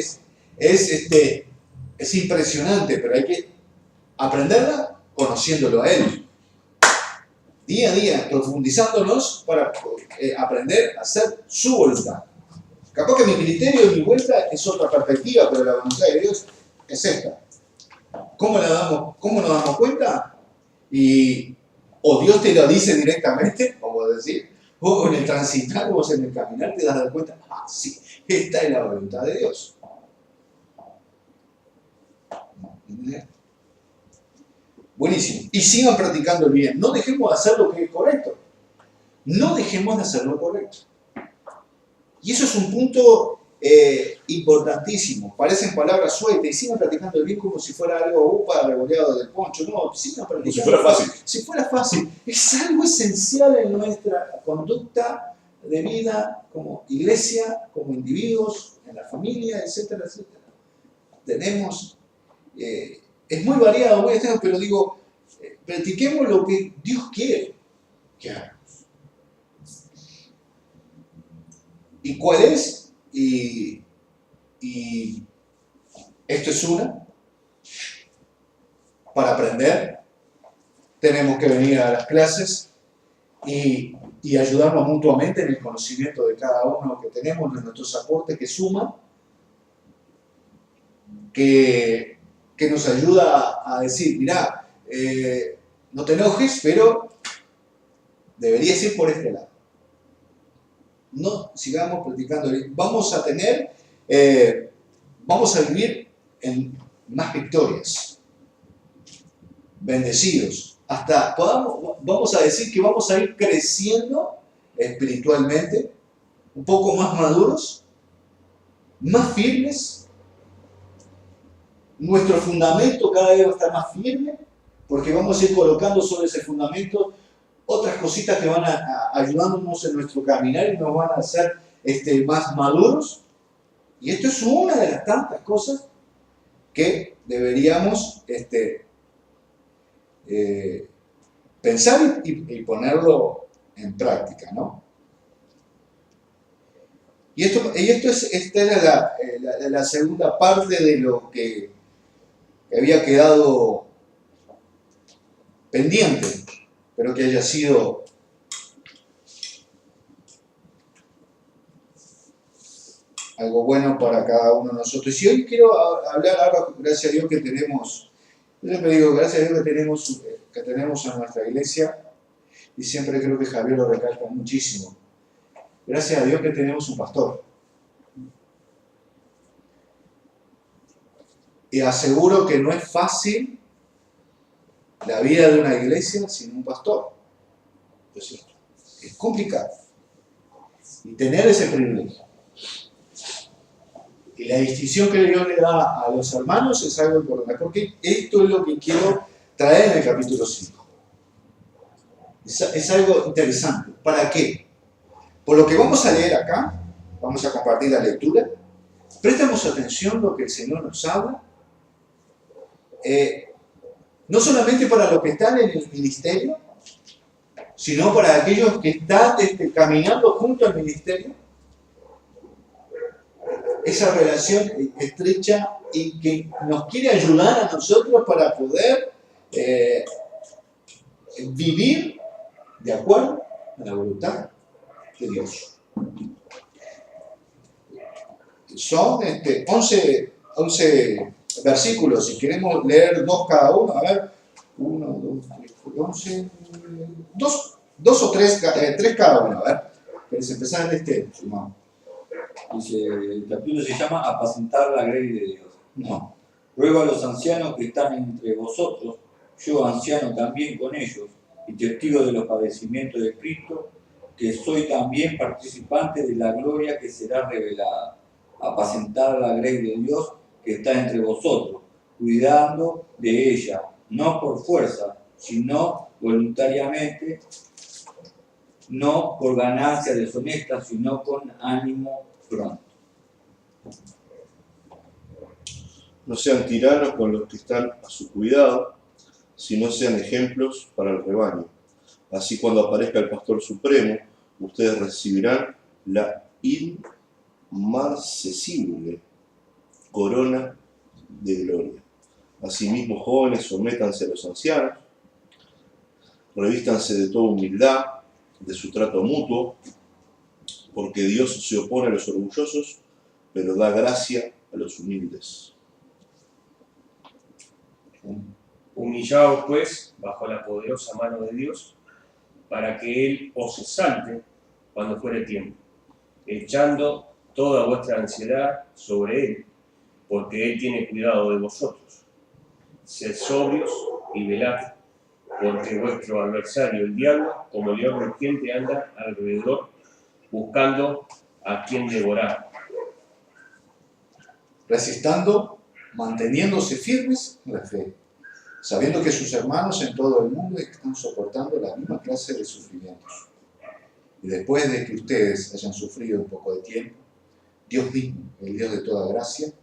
es impresionante, pero hay que aprenderla conociéndolo a Él. Día a día, profundizándonos para aprender a hacer su voluntad. Capaz que mi criterio y mi vuelta es otra perspectiva, pero la voluntad de Dios es esta. ¿Cómo nos damos cuenta? O Dios te lo dice directamente, como decir, o en el transitar o en el caminar te das cuenta, sí, esta es la voluntad de Dios. Buenísimo. Y sigan practicando el bien. No dejemos de hacer lo que es correcto. No dejemos de hacer lo correcto. Y eso es un punto importantísimo. Parecen palabras sueltas y sigan practicando el bien como si fuera algo revoleado del poncho. No, sigan practicando. Como si fuera fácil. Si fuera fácil. Es algo esencial en nuestra conducta de vida como iglesia, como individuos, en la familia, etcétera, etcétera. Tenemos... es muy variado, pero digo, practiquemos lo que Dios quiere que hagamos. ¿Y cuál es? Y esto es una. Para aprender, tenemos que venir a las clases y ayudarnos mutuamente en el conocimiento de cada uno que tenemos, de nuestros aportes que suman, que nos ayuda a decir, mirá, no te enojes, pero deberías ir por este lado. No sigamos practicando. Vamos a vivir en más victorias, bendecidos. Hasta vamos a decir que vamos a ir creciendo espiritualmente, un poco más maduros, más firmes. Nuestro fundamento cada vez va a estar más firme, porque vamos a ir colocando sobre ese fundamento otras cositas que van a ayudándonos en nuestro caminar y nos van a hacer más maduros. Y esto es una de las tantas cosas que deberíamos pensar y ponerlo en práctica, ¿no? Esta era la segunda parte de lo que que había quedado pendiente, pero que haya sido algo bueno para cada uno de nosotros. Y hoy quiero hablar ahora, gracias a Dios que tenemos, yo siempre digo, gracias a Dios que tenemos a nuestra iglesia, y siempre creo que Javier lo recalca muchísimo. Gracias a Dios que tenemos un pastor. Y aseguro que no es fácil la vida de una iglesia sin un pastor. Es complicado. Y tener ese privilegio. Y la distinción que Dios le da a los hermanos es algo importante. Porque esto es lo que quiero traer en el capítulo 5. Es algo interesante. ¿Para qué? Por lo que vamos a leer acá, vamos a compartir la lectura. Prestamos atención a lo que el Señor nos habla. No solamente para los que están en el ministerio, sino para aquellos que están caminando junto al ministerio. Esa relación estrecha y que nos quiere ayudar a nosotros para poder vivir de acuerdo a la voluntad de Dios. Son 11 versículos, si queremos leer 2 cada uno, a ver, 1, 2, 3, 11, 2 o 3 cada uno, a ver, ¿quieres empezar hermano? Dice, el capítulo se llama Apacentar la grey de Dios. No. Ruego a los ancianos que están entre vosotros, yo anciano también con ellos, y testigo de los padecimientos de Cristo, que soy también participante de la gloria que será revelada. Apacentar la grey de Dios que está entre vosotros, cuidando de ella, no por fuerza, sino voluntariamente, no por ganancia deshonesta, sino con ánimo pronto. No sean tiranos con los que están a su cuidado, sino sean ejemplos para el rebaño. Así, cuando aparezca el Pastor Supremo, ustedes recibirán la inmarcesible corona de gloria. Asimismo, jóvenes, sométanse a los ancianos, revístanse de toda humildad, de su trato mutuo, porque Dios se opone a los orgullosos, pero da gracia a los humildes. Humillaos, pues, bajo la poderosa mano de Dios, para que Él os exalte cuando fuere tiempo, echando toda vuestra ansiedad sobre Él, porque Él tiene cuidado de vosotros. Sed sobrios y velad, porque vuestro adversario, el diablo, como león rugiente, anda alrededor, buscando a quien devorar. Resistando, manteniéndose firmes en la fe, sabiendo que sus hermanos en todo el mundo están soportando la misma clase de sufrimientos. Y después de que ustedes hayan sufrido un poco de tiempo, Dios mismo, el Dios de toda gracia,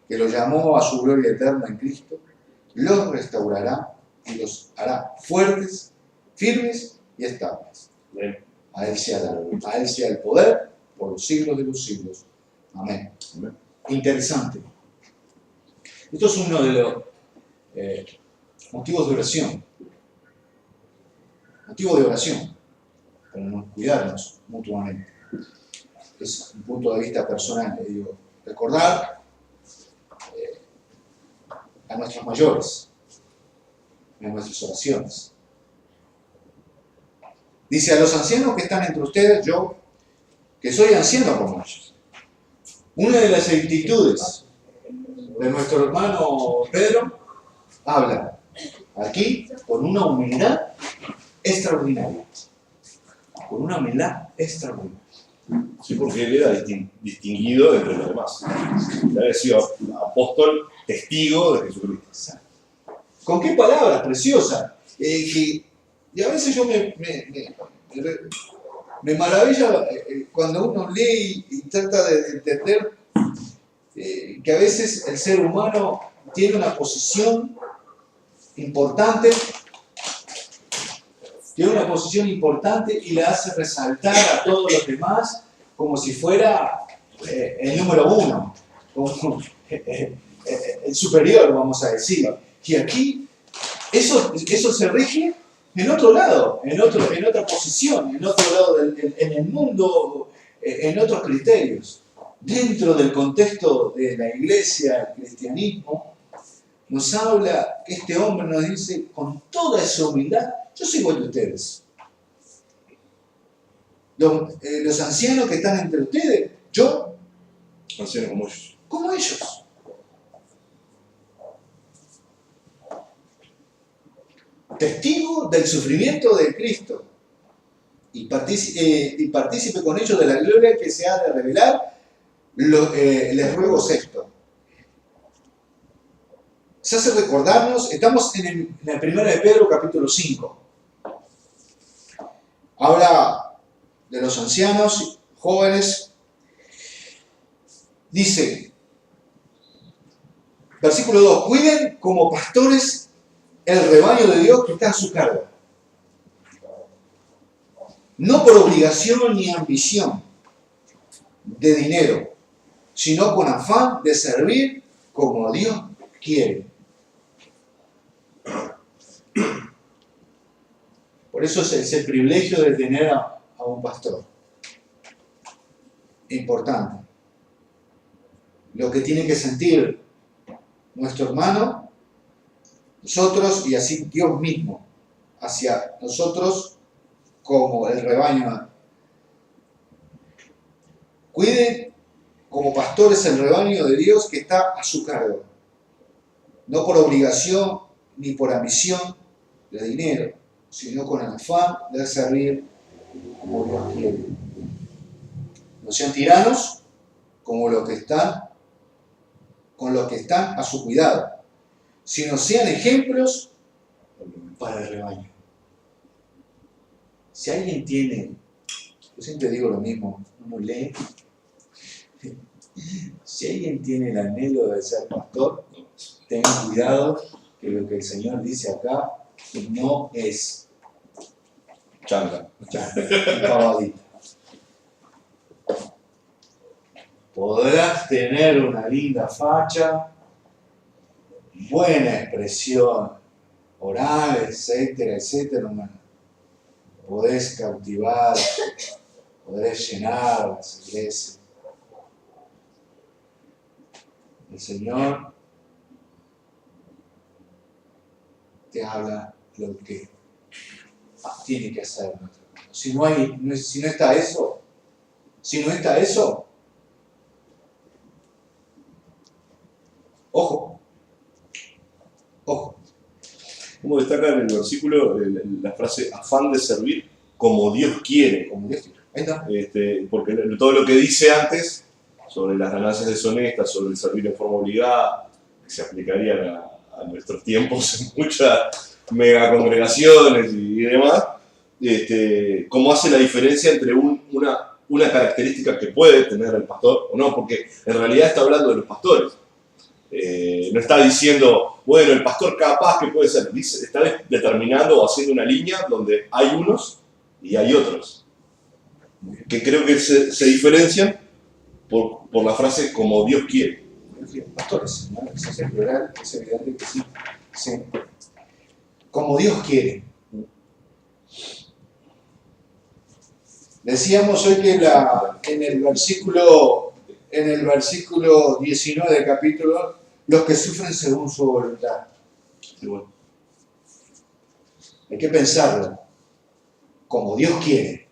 que los llamó a su gloria eterna en Cristo, los restaurará y los hará fuertes, firmes y estables. Amén. A Él sea el poder por los siglos de los siglos. Amén. Amén. Interesante. Esto es uno de los motivos de oración. Motivo de oración. Para no cuidarnos mutuamente. Es un punto de vista personal. Digo, recordar a nuestros mayores en nuestras oraciones. Dice, a los ancianos que están entre ustedes, yo, que soy anciano como ellos. Una de las actitudes de nuestro hermano Pedro habla aquí con una humildad extraordinaria. Con una humildad extraordinaria. Sí, porque él era distinguido entre los demás. Él había sido apóstol, testigo de Jesucristo. ¿Con qué palabras preciosas? Y a veces yo me maravilla cuando uno lee y trata de entender que a veces el ser humano tiene una posición importante, y la hace resaltar a todos los demás como si fuera el número uno. el superior, vamos a decir. Y aquí eso se rige en otro lado, en otra posición, en otro lado en el mundo, en otros criterios. Dentro del contexto de la iglesia, el cristianismo, nos habla, este hombre nos dice con toda esa humildad, yo soy igual de ustedes. Los ancianos que están entre ustedes, yo, Ancianos como ellos. como ellos. Testigo del sufrimiento de Cristo y partícipe con ellos de la gloria que se ha de revelar, les ruego esto. Se hace recordarnos, estamos en la primera de Pedro capítulo 5. Habla de los ancianos, jóvenes. Dice, versículo 2, cuiden como pastores el rebaño de Dios que está a su cargo. No por obligación ni ambición de dinero, sino con afán de servir como Dios quiere. Por eso es el privilegio de tener a un pastor. Importante. Lo que tiene que sentir nuestro hermano, nosotros y así Dios mismo, hacia nosotros como el rebaño. Cuiden como pastores el rebaño de Dios que está a su cargo. No por obligación ni por ambición de dinero, sino con el afán de servir como Dios quiere. No sean tiranos como los que están a su cuidado, sino sean ejemplos para el rebaño. Si alguien tiene, yo siempre digo lo mismo, uno lee, si alguien tiene el anhelo de ser pastor, tengan cuidado que lo que el Señor dice acá no es Changa. pavadita. Podrás tener una linda facha, buena expresión oral, etcétera, etcétera. Podés cautivar, podés llenar las iglesias. El Señor te habla lo que tiene que hacer. Si no está eso, ojo. Como destaca en el versículo la frase afán de servir como Dios quiere. Como Dios quiere. Ahí está. Porque todo lo que dice antes sobre las ganancias deshonestas, sobre el servir en forma obligada, que se aplicarían a nuestros tiempos en muchas megacongregaciones y demás, cómo hace la diferencia entre una característica que puede tener el pastor o no, porque en realidad está hablando de los pastores. No está diciendo, bueno, el pastor capaz que puede ser, está determinando o haciendo una línea donde hay unos y hay otros, que creo que se diferencian por la frase como Dios quiere. Pastores, ¿no? Se hace plural, es evidente que sí. Sí. Como Dios quiere. Decíamos hoy que en el versículo 19 del capítulo, los que sufren según su voluntad. Sí, bueno. Hay que pensarlo. Como Dios quiere.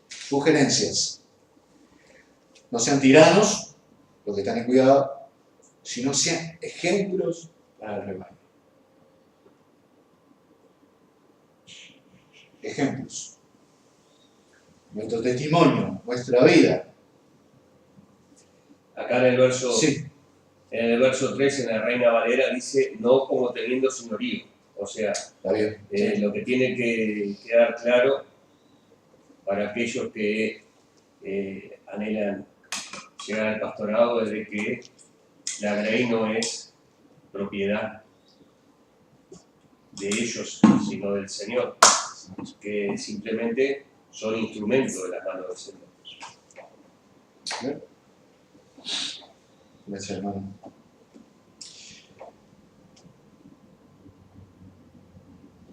Sugerencias. No sean tiranos, los que están en cuidado, sino sean ejemplos para el rebaño. Ejemplos. Nuestro testimonio, nuestra vida. Acá en el verso, Sí. en el verso 3, en la Reina Valera, dice, no como teniendo señorío. O sea, Está bien. lo que tiene que quedar claro para aquellos que anhelan llegar al pastorado es de que la grey no es propiedad de ellos, sino del Señor, que simplemente son instrumentos de las manos del Señor. Gracias, hermano.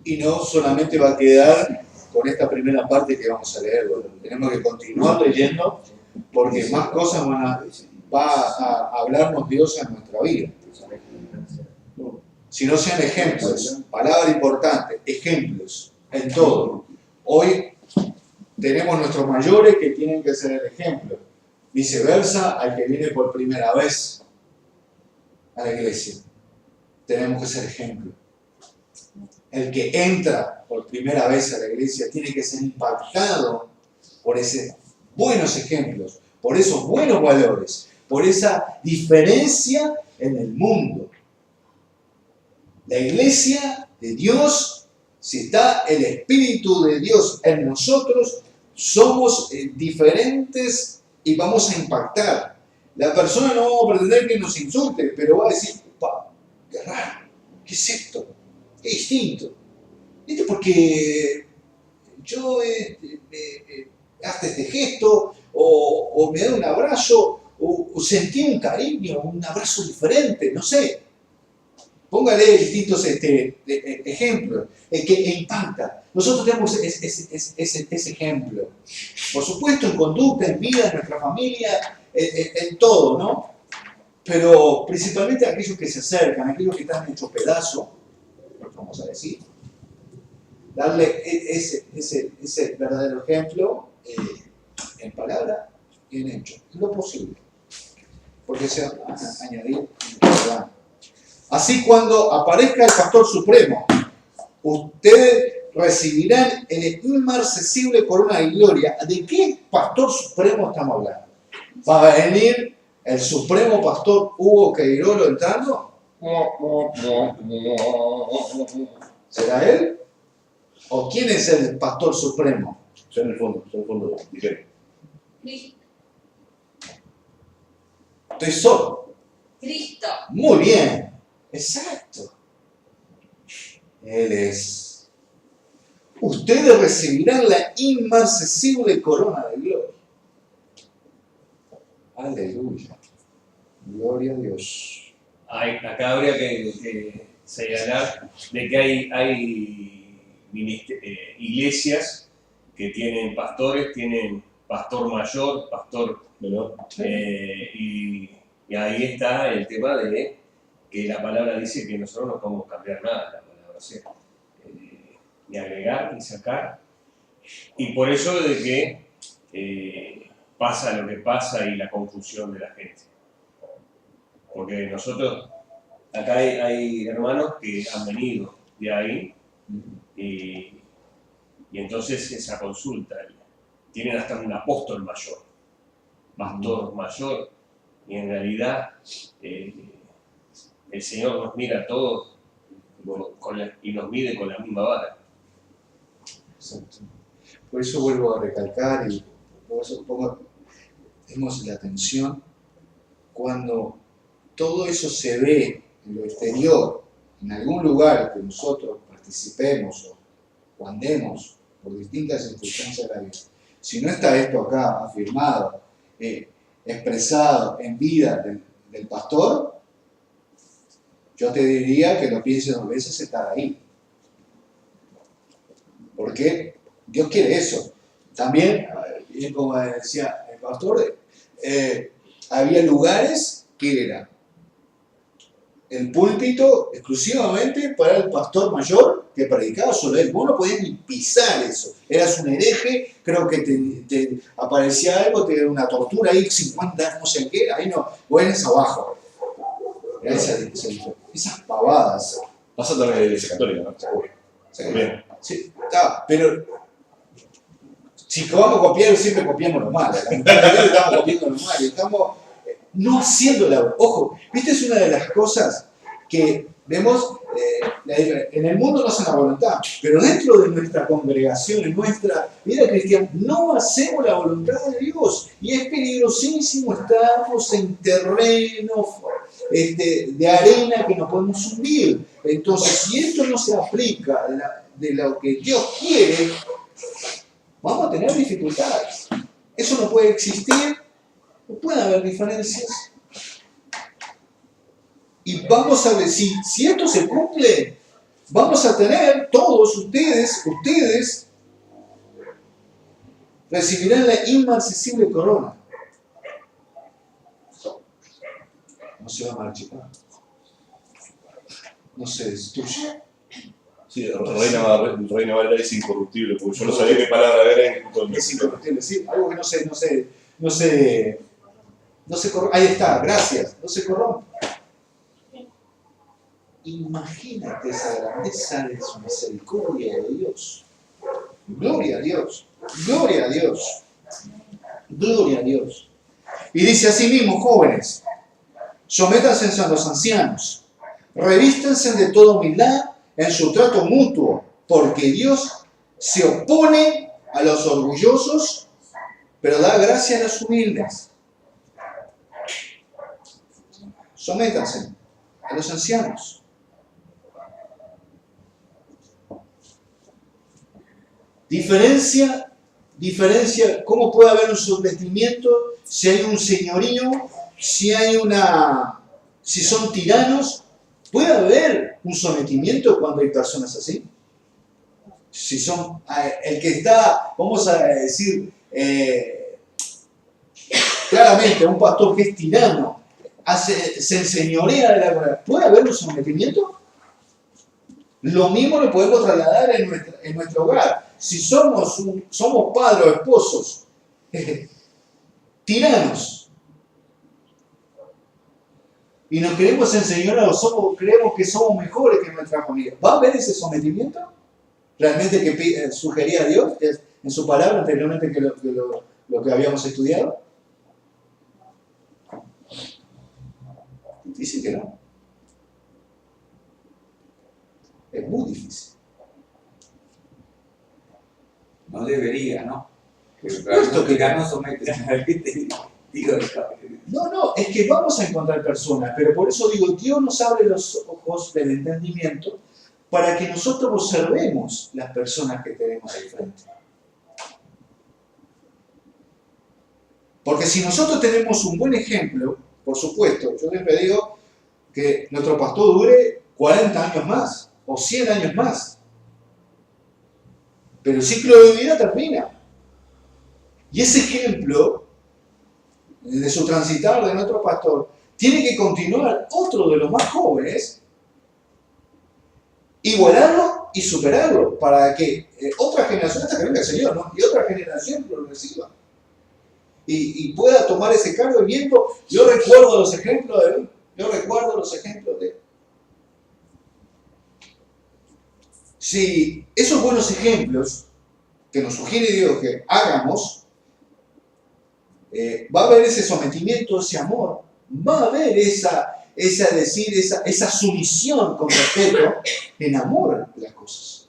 Y no solamente va a quedar con esta primera parte que vamos a leer, tenemos que continuar leyendo porque más cosas va a hablarnos Dios en nuestra vida. Si no sean ejemplos, palabra importante, ejemplos en todo. Hoy tenemos nuestros mayores que tienen que ser el ejemplo. Viceversa, al que viene por primera vez a la iglesia, tenemos que ser ejemplo. El que entra por primera vez a la iglesia tiene que ser impactado por esos buenos ejemplos, por esos buenos valores, por esa diferencia en el mundo. La iglesia de Dios, si está el Espíritu de Dios en nosotros, somos diferentes y vamos a impactar. La persona no va a pretender que nos insulte, pero va a decir, "Upa, qué raro, ¿qué es esto? Qué distinto. ¿Viste? Porque yo hasta este gesto, o me da un abrazo, o sentí un cariño, un abrazo diferente, no sé". Póngale distintos ejemplos que impacta. Nosotros tenemos ese ejemplo. Por supuesto, en conducta, en vida, en nuestra familia, en todo, ¿no? Pero principalmente aquellos que se acercan, aquellos que están hechos pedazos, vamos a decir, darle ese verdadero ejemplo en palabra y en hecho, en lo posible. Porque se van a añadir verdad. Así, cuando aparezca el Pastor Supremo, ustedes recibirán el inmarcesible corona de gloria. ¿De qué Pastor Supremo estamos hablando? ¿Va a venir el Supremo Pastor Hugo Queirolo entrando? ¿Será él? ¿O quién es el Pastor Supremo? Ya en el fondo, dijeron. Cristo. Estoy solo. Cristo. Muy bien. Exacto. Él es. Ustedes recibirán la inmarcesible corona de gloria. Aleluya. Gloria a Dios. Acá habría que señalar de que hay iglesias que tienen pastores, tienen pastor mayor, pastor menor, y ahí está el tema de que la palabra dice que nosotros no podemos cambiar nada, la palabra, o sea, ni agregar ni sacar, y por eso de que pasa lo que pasa y la confusión de la gente, porque nosotros acá hay hermanos que han venido de ahí y entonces esa consulta tienen hasta un apóstol mayor, pastor mayor, y en realidad el Señor nos mira a todos y nos mide con la misma vara. Exacto. Por eso vuelvo a recalcar y por eso demos la atención cuando todo eso se ve en lo exterior, en algún lugar que nosotros participemos o andemos por distintas circunstancias de la vida. Si no está esto acá afirmado, expresado en vida del pastor, yo te diría que lo pienses 2 veces estar ahí. Porque Dios quiere eso. También, como decía el pastor, había lugares que eran el púlpito exclusivamente para el pastor mayor que predicaba solo él. Vos no podías ni pisar eso. Eras un hereje, creo que te aparecía algo, te daba una tortura ahí, 50, no sé qué, ahí no, vos eres abajo. Esas pavadas. Pasa también en la iglesia católica, ¿no? Seguro. Bien. Sí, está, pero si vamos a copiar, siempre copiamos lo malo. Lamentablemente estamos copiando lo malo. Estamos no haciendo la... Ojo, ¿viste? Es una de las cosas que vemos, en el mundo no hacen la voluntad, pero dentro de nuestra congregación, en nuestra vida cristiana, no hacemos la voluntad de Dios. Y es peligrosísimo, estamos en terreno de arena que no podemos subir. Entonces, si esto no se aplica de lo que Dios quiere, vamos a tener dificultades. Eso no puede existir, no puede haber diferencias. Y vamos a ver, si esto se cumple, vamos a tener todos ustedes recibirán la inmarcesible corona. No se va a marchitar. No se destruye. Sí, Reina Valera es incorruptible, porque yo no sabía qué palabra era. Es incorruptible, sí, algo que no se corrompe. Ahí está, gracias, no se corrompe. Imagínate esa grandeza de su misericordia de Dios. Gloria a Dios, gloria a Dios, gloria a Dios. Y dice así mismo, jóvenes, sométanse a los ancianos, revístanse de toda humildad en su trato mutuo, porque Dios se opone a los orgullosos, pero da gracia a los humildes. Sométanse a los ancianos. Diferencia, ¿cómo puede haber un sometimiento si hay un señorío, si son tiranos? ¿Puede haber un sometimiento cuando hay personas así? Si son, el que está, vamos a decir, claramente, un pastor que es tirano, se enseñorea de la comunidad, ¿puede haber un sometimiento? Lo mismo lo podemos trasladar en nuestro hogar. Si somos padres o esposos tiranos y nos queremos enseñar o creemos que somos mejores que nuestra familia, ¿va a haber ese sometimiento? ¿Realmente que sugería a Dios en su palabra anteriormente que lo que habíamos estudiado? Dice que no. Es muy difícil. No debería, ¿no? Supuesto que no somete a la gente. No, es que vamos a encontrar personas, pero por eso digo, Dios nos abre los ojos del entendimiento para que nosotros observemos las personas que tenemos ahí frente. Porque si nosotros tenemos un buen ejemplo, por supuesto, yo siempre digo que nuestro pastor dure 40 años más o 100 años más. Pero el ciclo de vida termina. Y ese ejemplo de su transitar de nuestro pastor tiene que continuar otro de los más jóvenes, igualarlo y superarlo para que otra generación, hasta que venga el Señor, ¿no? Y otra generación lo reciba. Y pueda tomar ese cargo viendo. Yo recuerdo los ejemplos de él. Si esos buenos ejemplos que nos sugiere Dios que hagamos, va a haber ese sometimiento, ese amor, va a haber esa sumisión con respeto en amor de las cosas.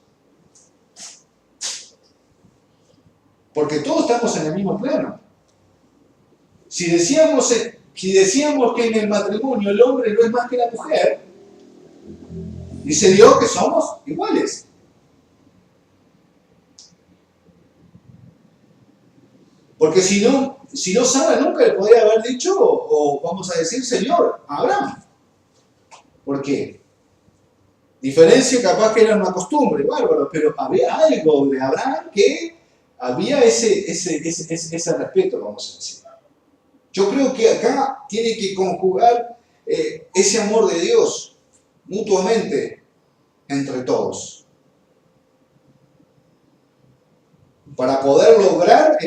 Porque todos estamos en el mismo plano. Si decíamos que en el matrimonio el hombre no es más que la mujer, dice Dios que somos iguales. Porque si no, Sara nunca le podría haber dicho, o vamos a decir, Señor, a Abraham. ¿Por qué? Diferencia capaz que era una costumbre, bárbaro, pero había algo de Abraham que había ese respeto, vamos a decir. Yo creo que acá tiene que conjugar ese amor de Dios mutuamente entre todos. Para poder lograr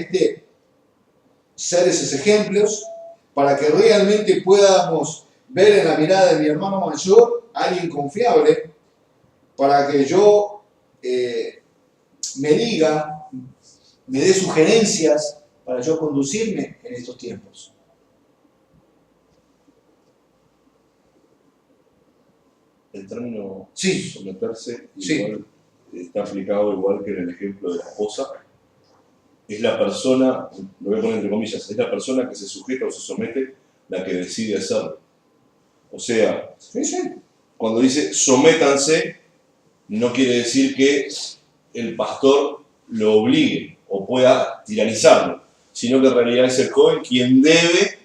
ser esos ejemplos, para que realmente podamos ver en la mirada de mi hermano mayor a alguien confiable, para que yo me diga, me dé sugerencias para yo conducirme en estos tiempos. El término Sí. someterse Sí. igual, está aplicado igual que en el ejemplo de la esposa. Es la persona, lo voy a poner entre comillas, es la persona que se sujeta o se somete la que decide hacerlo. O sea, Sí. cuando dice sométanse, no quiere decir que el pastor lo obligue o pueda tiranizarlo, sino que en realidad es el joven quien debe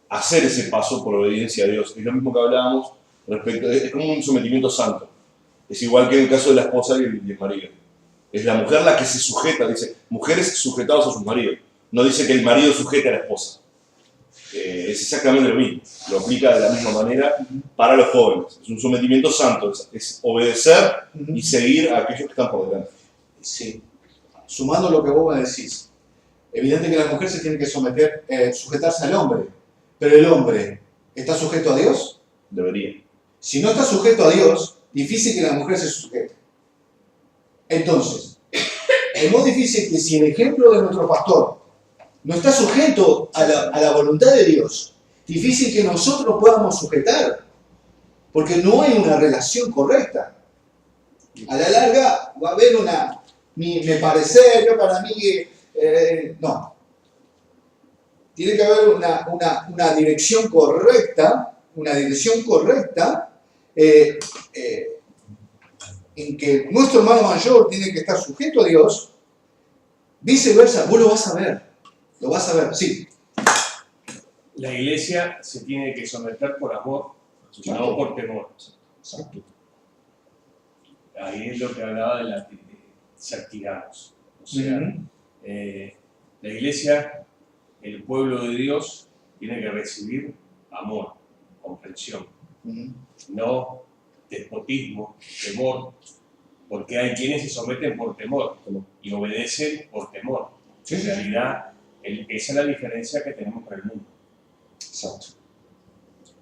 hacer ese paso por obediencia a Dios. Es lo mismo que hablábamos respecto, es como un sometimiento santo. Es igual que en el caso de la esposa y el marido. Es la mujer la que se sujeta, dice, mujeres sujetadas a sus maridos. No dice que el marido sujete a la esposa. Es exactamente lo mismo. Lo aplica de la misma manera para los jóvenes. Es un sometimiento santo, es obedecer y seguir a aquellos que están por delante. Sí. Sumando lo que vos me decís, evidente que la mujer se tiene que sujetarse al hombre, pero el hombre ¿está sujeto a Dios? Debería. Si no está sujeto a Dios, difícil que la mujer se sujete. Entonces, es muy difícil que si el ejemplo de nuestro pastor no está sujeto a la voluntad de Dios, difícil que nosotros podamos sujetar, porque no hay una relación correcta. A la larga va a haber me parece, yo para mí, no. Tiene que haber una dirección correcta, en que nuestro hermano mayor tiene que estar sujeto a Dios, viceversa, vos lo vas a ver, sí. La iglesia se tiene que someter por amor, no por temor. Exacto. Ahí es lo que hablaba de ser tiranos. O sea, la iglesia, el pueblo de Dios, tiene que recibir amor, comprensión, no despotismo, temor, porque hay quienes se someten por temor y obedecen por temor. En realidad, esa es la diferencia que tenemos con el mundo. Exacto.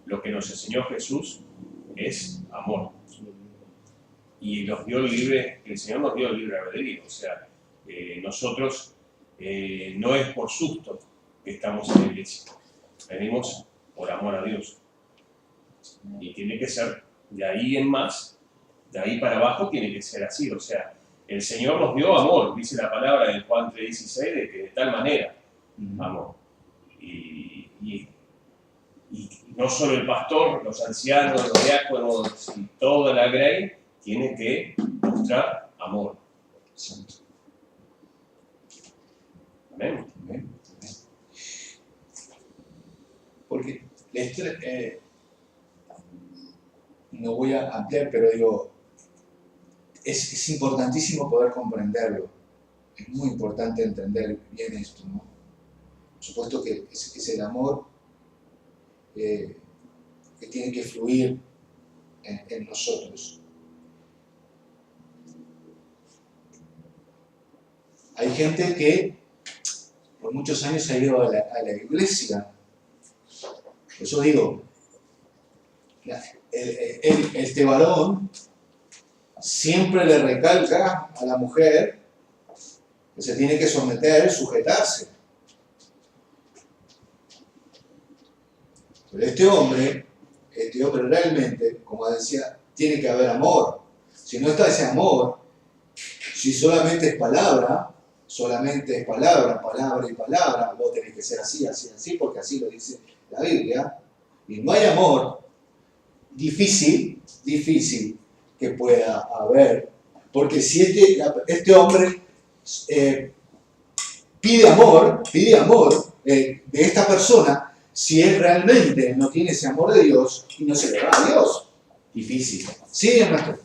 Lo que nos enseñó Jesús es amor. Y el Señor nos dio el libre albedrío. O sea, nosotros no es por susto que estamos en la iglesia. Venimos por amor a Dios. Y tiene que ser de ahí en más, de ahí para abajo tiene que ser así. O sea, el Señor nos dio amor, dice la palabra en Juan 3:16, de que de tal manera amor. Y no solo el pastor, los ancianos, los diáconos y toda la grey tiene que mostrar amor. Exacto. Amén. Amén. Porque no voy a ampliar, pero digo, es importantísimo poder comprenderlo. Es muy importante entender bien esto, ¿no? Por supuesto que es el amor que tiene que fluir en nosotros. Hay gente que por muchos años ha ido a la iglesia. Por eso digo, este varón siempre le recalca a la mujer que se tiene que someter, sujetarse. Pero este hombre realmente, como decía, tiene que haber amor. Si no está ese amor, si solamente es palabra, palabra y palabra, vos tenés que ser así, así, así, porque así lo dice la Biblia, y no hay amor, difícil que pueda haber, porque si este hombre pide amor de esta persona, si él realmente no tiene ese amor de Dios y no se le va a Dios, difícil. Sí, Ernesto.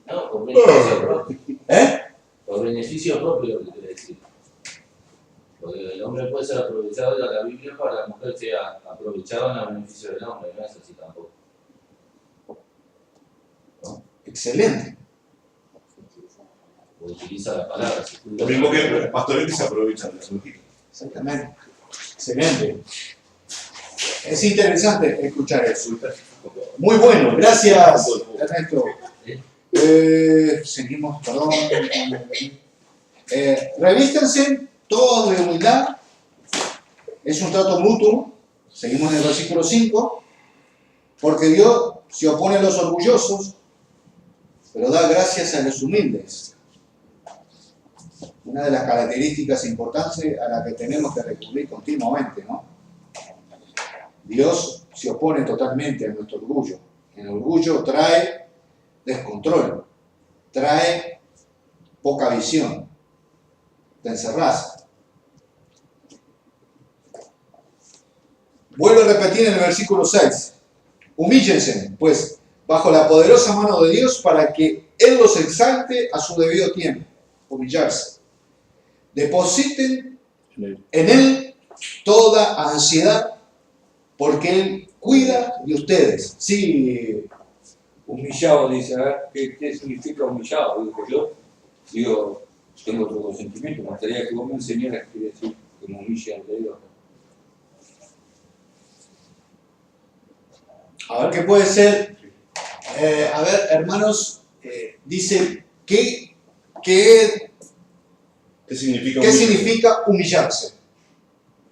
No, por beneficio propio. ¿Eh? Por beneficio propio, lo que quiere decir. Porque el hombre puede ser aprovechado de la Biblia para que la mujer sea aprovechada en el beneficio del hombre, no es así tampoco. ¿No? Excelente. O utiliza la palabra. Lo mismo que los pastores que se aprovechan de su hijos. Exactamente. Excelente. Es interesante escuchar eso. Muy bueno, gracias, Ernesto. Seguimos, perdón. Revístense todos de humildad. Es un trato mutuo. Seguimos en el versículo 5. Porque Dios se opone a los orgullosos, pero da gracias a los humildes. Una de las características importantes a las que tenemos que recurrir continuamente, ¿no? Dios se opone totalmente a nuestro orgullo. El orgullo trae descontrol, trae poca visión, te encerrás. Vuelvo a repetir en el versículo 6. Humíllense, pues, bajo la poderosa mano de Dios para que Él los exalte a su debido tiempo, humillarse. Depositen en Él toda ansiedad, porque Él cuida de ustedes. Sí, Humillado, dice, a ver, ¿qué significa humillado? Digo, tengo otro consentimiento, me gustaría que vos me enseñaras qué quiere decir que me humille ante Dios. a ver qué puede ser. A ver, hermanos, dice, ¿qué significa humillarse?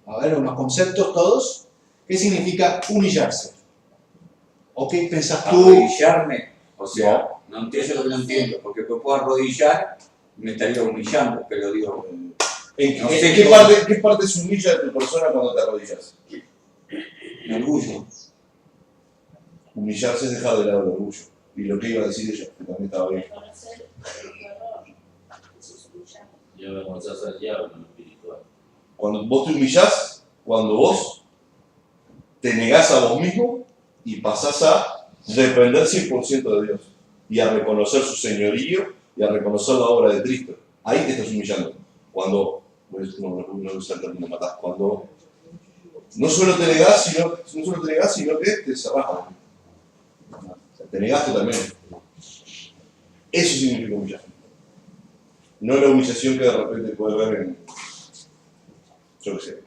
A ver, unos conceptos todos. ¿Qué significa humillarse? ¿O qué pensás tú? Arrodillarme, o sea, no entiendo lo que no entiendo, porque me puedo arrodillar y me estaría humillando, pero digo, no sé ¿Qué parte se humilla de tu persona cuando te arrodillas? me orgullo. Humillarse es dejar de lado el orgullo. Y lo que iba a decir ella, que también estaba bien. Reconocer el error. Eso es humillar. Y avergonzás al diablo en lo espiritual. Cuando vos te humillás, cuando vos te negás a vos mismo y pasás a depender 100% de Dios y a reconocer su señorío y a reconocer la obra de Cristo. Ahí te estás humillando. Cuando, no usa el término matás, cuando no solo te negás, sino que te cerrás. O sea, te negás totalmente. Eso significa humillación. No la humillación que de repente puede ver en, yo qué sé,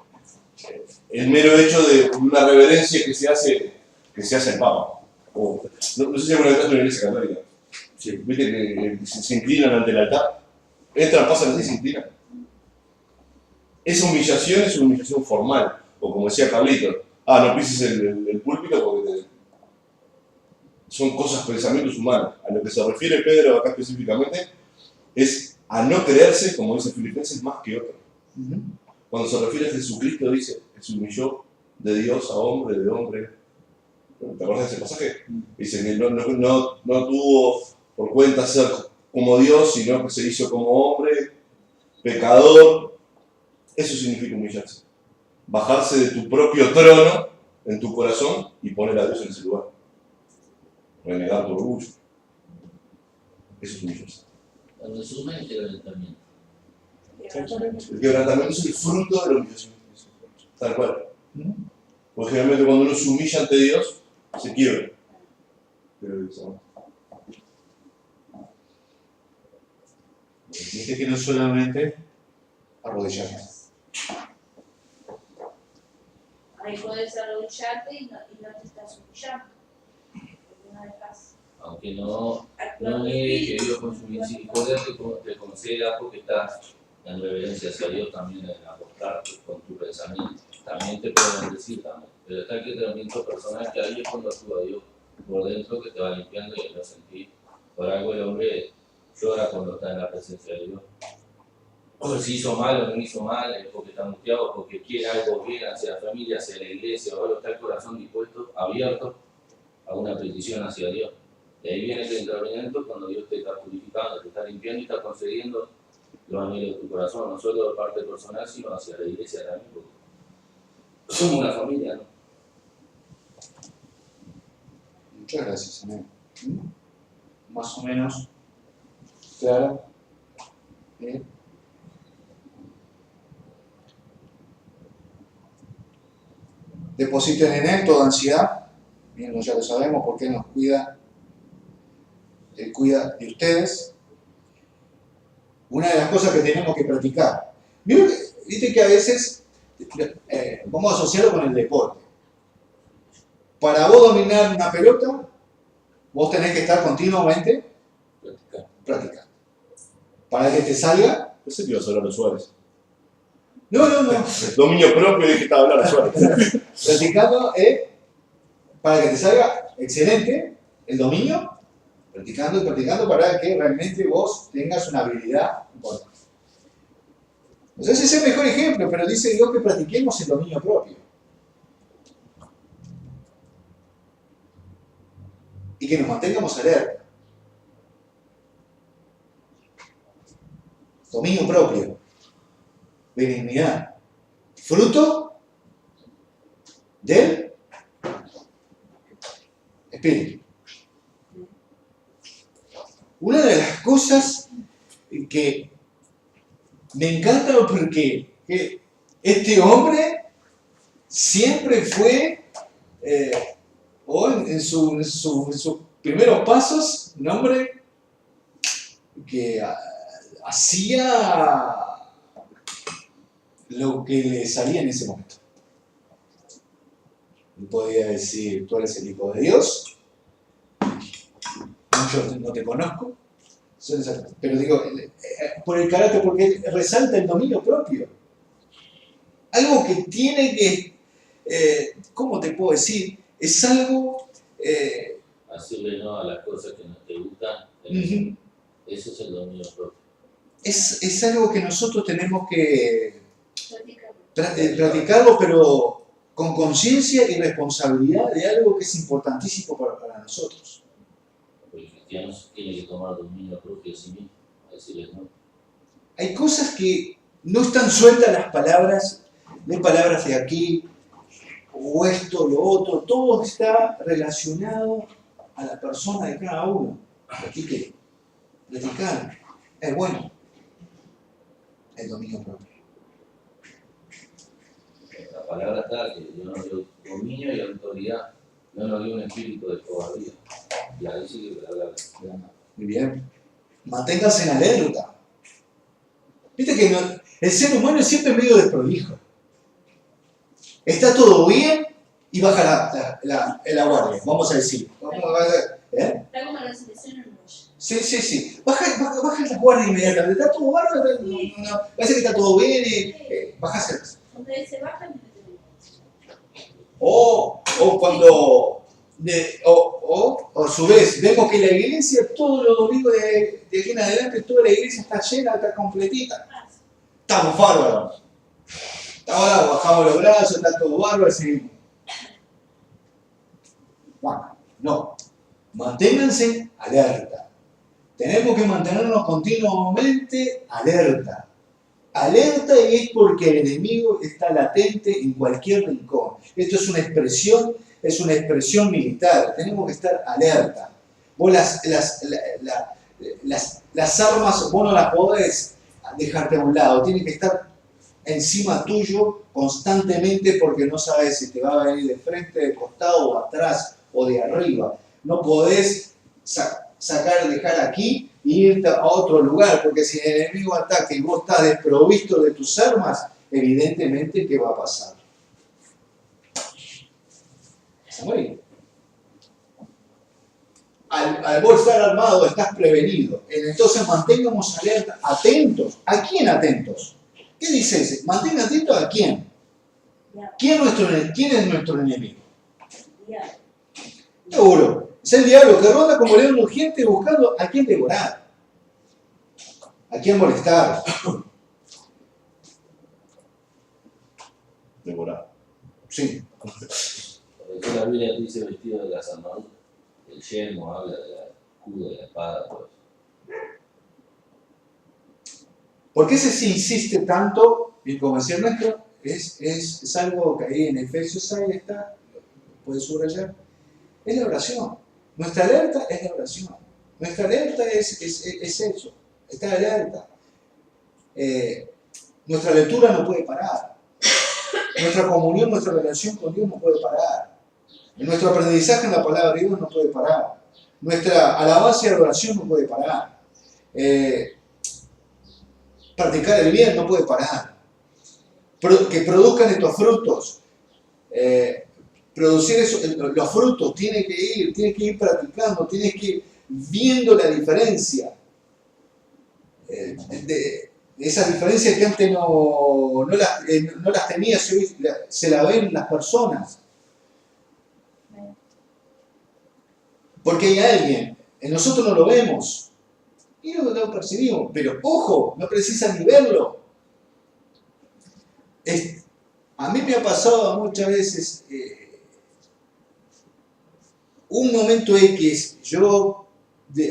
el mero hecho de una reverencia que se hace al Papa. O, no sé si alguna vez en la iglesia católica. Sí, viste que se inclinan ante el altar. Entran, pasan así y se inclinan. Esa humillación es una humillación formal. O como decía Carlito, no pises el púlpito porque son cosas, pensamientos humanos. A lo que se refiere Pedro acá específicamente es a no creerse, como dice Filipenses, más que otro. Cuando se refiere a Jesucristo, dice que se humilló de Dios a hombre, de hombre. ¿Te acuerdas de ese pasaje? Dice que no tuvo por cuenta ser como Dios, sino que se hizo como hombre, pecador. Eso significa humillarse. Bajarse de tu propio trono en tu corazón y poner a Dios en ese lugar. Renegar tu orgullo. Eso es humillarse. En resumen, el quebrantamiento. El quebrantamiento es el fruto de la humillación. Tal cual. Porque generalmente cuando uno se humilla ante Dios, se quiebra. Pero Dice que no solamente arrodillarme. Ahí puedes arrodillarte y no te estás humillando. Porque no dejas Aunque no actuar tu niegues que espíritu. Dios con su misericordia te conceda porque estás en reverencia hacia Dios también en acostarte con tu pensamiento. También te pueden decir también. Pero está el quebrantamiento personal que ahí es cuando actúa Dios por dentro que te va limpiando y lo sentís. Por algo el hombre llora cuando está en la presencia de Dios. O si hizo mal o no hizo mal, es porque está angustiado, porque quiere algo bien hacia la familia, hacia la iglesia, o algo, está el corazón dispuesto, abierto a una petición hacia Dios. De ahí viene el entrenamiento cuando Dios te está purificando, te está limpiando y está concediendo los anhelos de tu corazón, no solo de parte personal, sino hacia la iglesia también, porque somos una familia, ¿no? Muchas gracias, amén. Más o menos claro. Depositen en Él toda ansiedad. Bien, ya lo sabemos porque Él nos cuida. Él cuida de ustedes. Una de las cosas que tenemos que practicar. Viste que a veces vamos a asociarlo con el deporte. Para vos dominar una pelota, vos tenés que estar continuamente practicando. Para que te salga. Pensé que ibas a hablar de Suárez. No. Dominio propio, dije que estaba hablando de Suárez. Practicando para que te salga excelente el dominio. Practicando y practicando para que realmente vos tengas una habilidad importante. O sea, ese es el mejor ejemplo, pero dice Dios que practiquemos el dominio propio. Y que nos mantengamos alerta. Dominio propio. Benignidad. Fruto del Espíritu. Una de las cosas que me encanta porque este hombre siempre fue, o en sus primeros pasos, un hombre que hacía lo que le salía en ese momento. Podía decir, tú eres el Hijo de Dios, yo no te conozco, pero digo, por el carácter, porque resalta el dominio propio. Algo que tiene que, ¿cómo te puedo decir? Es algo... Hacerle no a las cosas que no te gustan, eso es el dominio propio. Es algo que nosotros tenemos que practicarlo, pero con conciencia y responsabilidad de algo que es importantísimo para nosotros. El cristiano tiene que tomar dominio propio de sí mismo, decirle no. Hay cosas que no están sueltas las palabras, de palabras de aquí, o esto, lo otro, todo está relacionado a la persona de cada uno. Así que, practicar es bueno, el dominio propio. La palabra está que Dios nos dio dominio y autoridad, no nos dio un espíritu de cobardía. Y ahí sí que la palabra. Muy bien. Manténgase en alerta. Viste que el ser humano es siempre medio desprolijo. Está todo bien y baja la guardia, vamos a decir. Está como la selección en Uruguay. Sí. Baja la guardia inmediatamente. Está todo bárbaro, parece que está todo bien, bajas. Cuando él se baja, O cuando, o a su vez, vemos que la iglesia todos los domingos de aquí en adelante, toda la iglesia está llena, está completita. Estamos bárbaros. Ahora bajamos los brazos, está todo bárbaro y seguimos. Bueno, no. Manténganse alerta. Tenemos que mantenernos continuamente alerta. Alerta y es porque el enemigo está latente en cualquier rincón. Esto es una expresión militar. Tenemos que estar alerta. Vos las armas, vos no las podés dejarte a un lado. Tienen que estar encima tuyo constantemente porque no sabes si te va a venir de frente, de costado, o atrás o de arriba. No podés dejar aquí e irte a otro lugar, porque si el enemigo ataca y vos estás desprovisto de tus armas, evidentemente, ¿qué va a pasar? Vas a morir. Al vos estar armado, estás prevenido. Entonces mantengamos alerta, atentos. ¿A quién atentos? ¿Qué dice ese? Mantenga atento a quién. ¿Quién es nuestro enemigo? Seguro. Es el diablo que ronda como león urgente buscando a quién devorar, a quién molestar. Devorar. Sí. Por eso la Biblia dice vestido de las armaduras. El yelmo habla del escudo, de la espada, todo eso. ¿Por qué se insiste tanto? Y como decía el maestro, es algo que ahí en Efesios ahí está, puede subrayar, es la oración. Nuestra alerta es la oración. Nuestra alerta es eso, estar alerta. Nuestra lectura no puede parar. Nuestra comunión, nuestra relación con Dios no puede parar. Nuestro aprendizaje en la palabra de Dios no puede parar. Nuestra alabanza y adoración no puede parar. Practicar el bien no puede parar. Que produzcan estos frutos. Producir los frutos, tienes que ir practicando, tienes que ir viendo la diferencia. Esas diferencias que antes no las tenías, hoy se la ven las personas. Porque hay alguien, nosotros no lo vemos, y no lo percibimos, pero ojo, no precisa ni verlo. A mí me ha pasado muchas veces un momento X, yo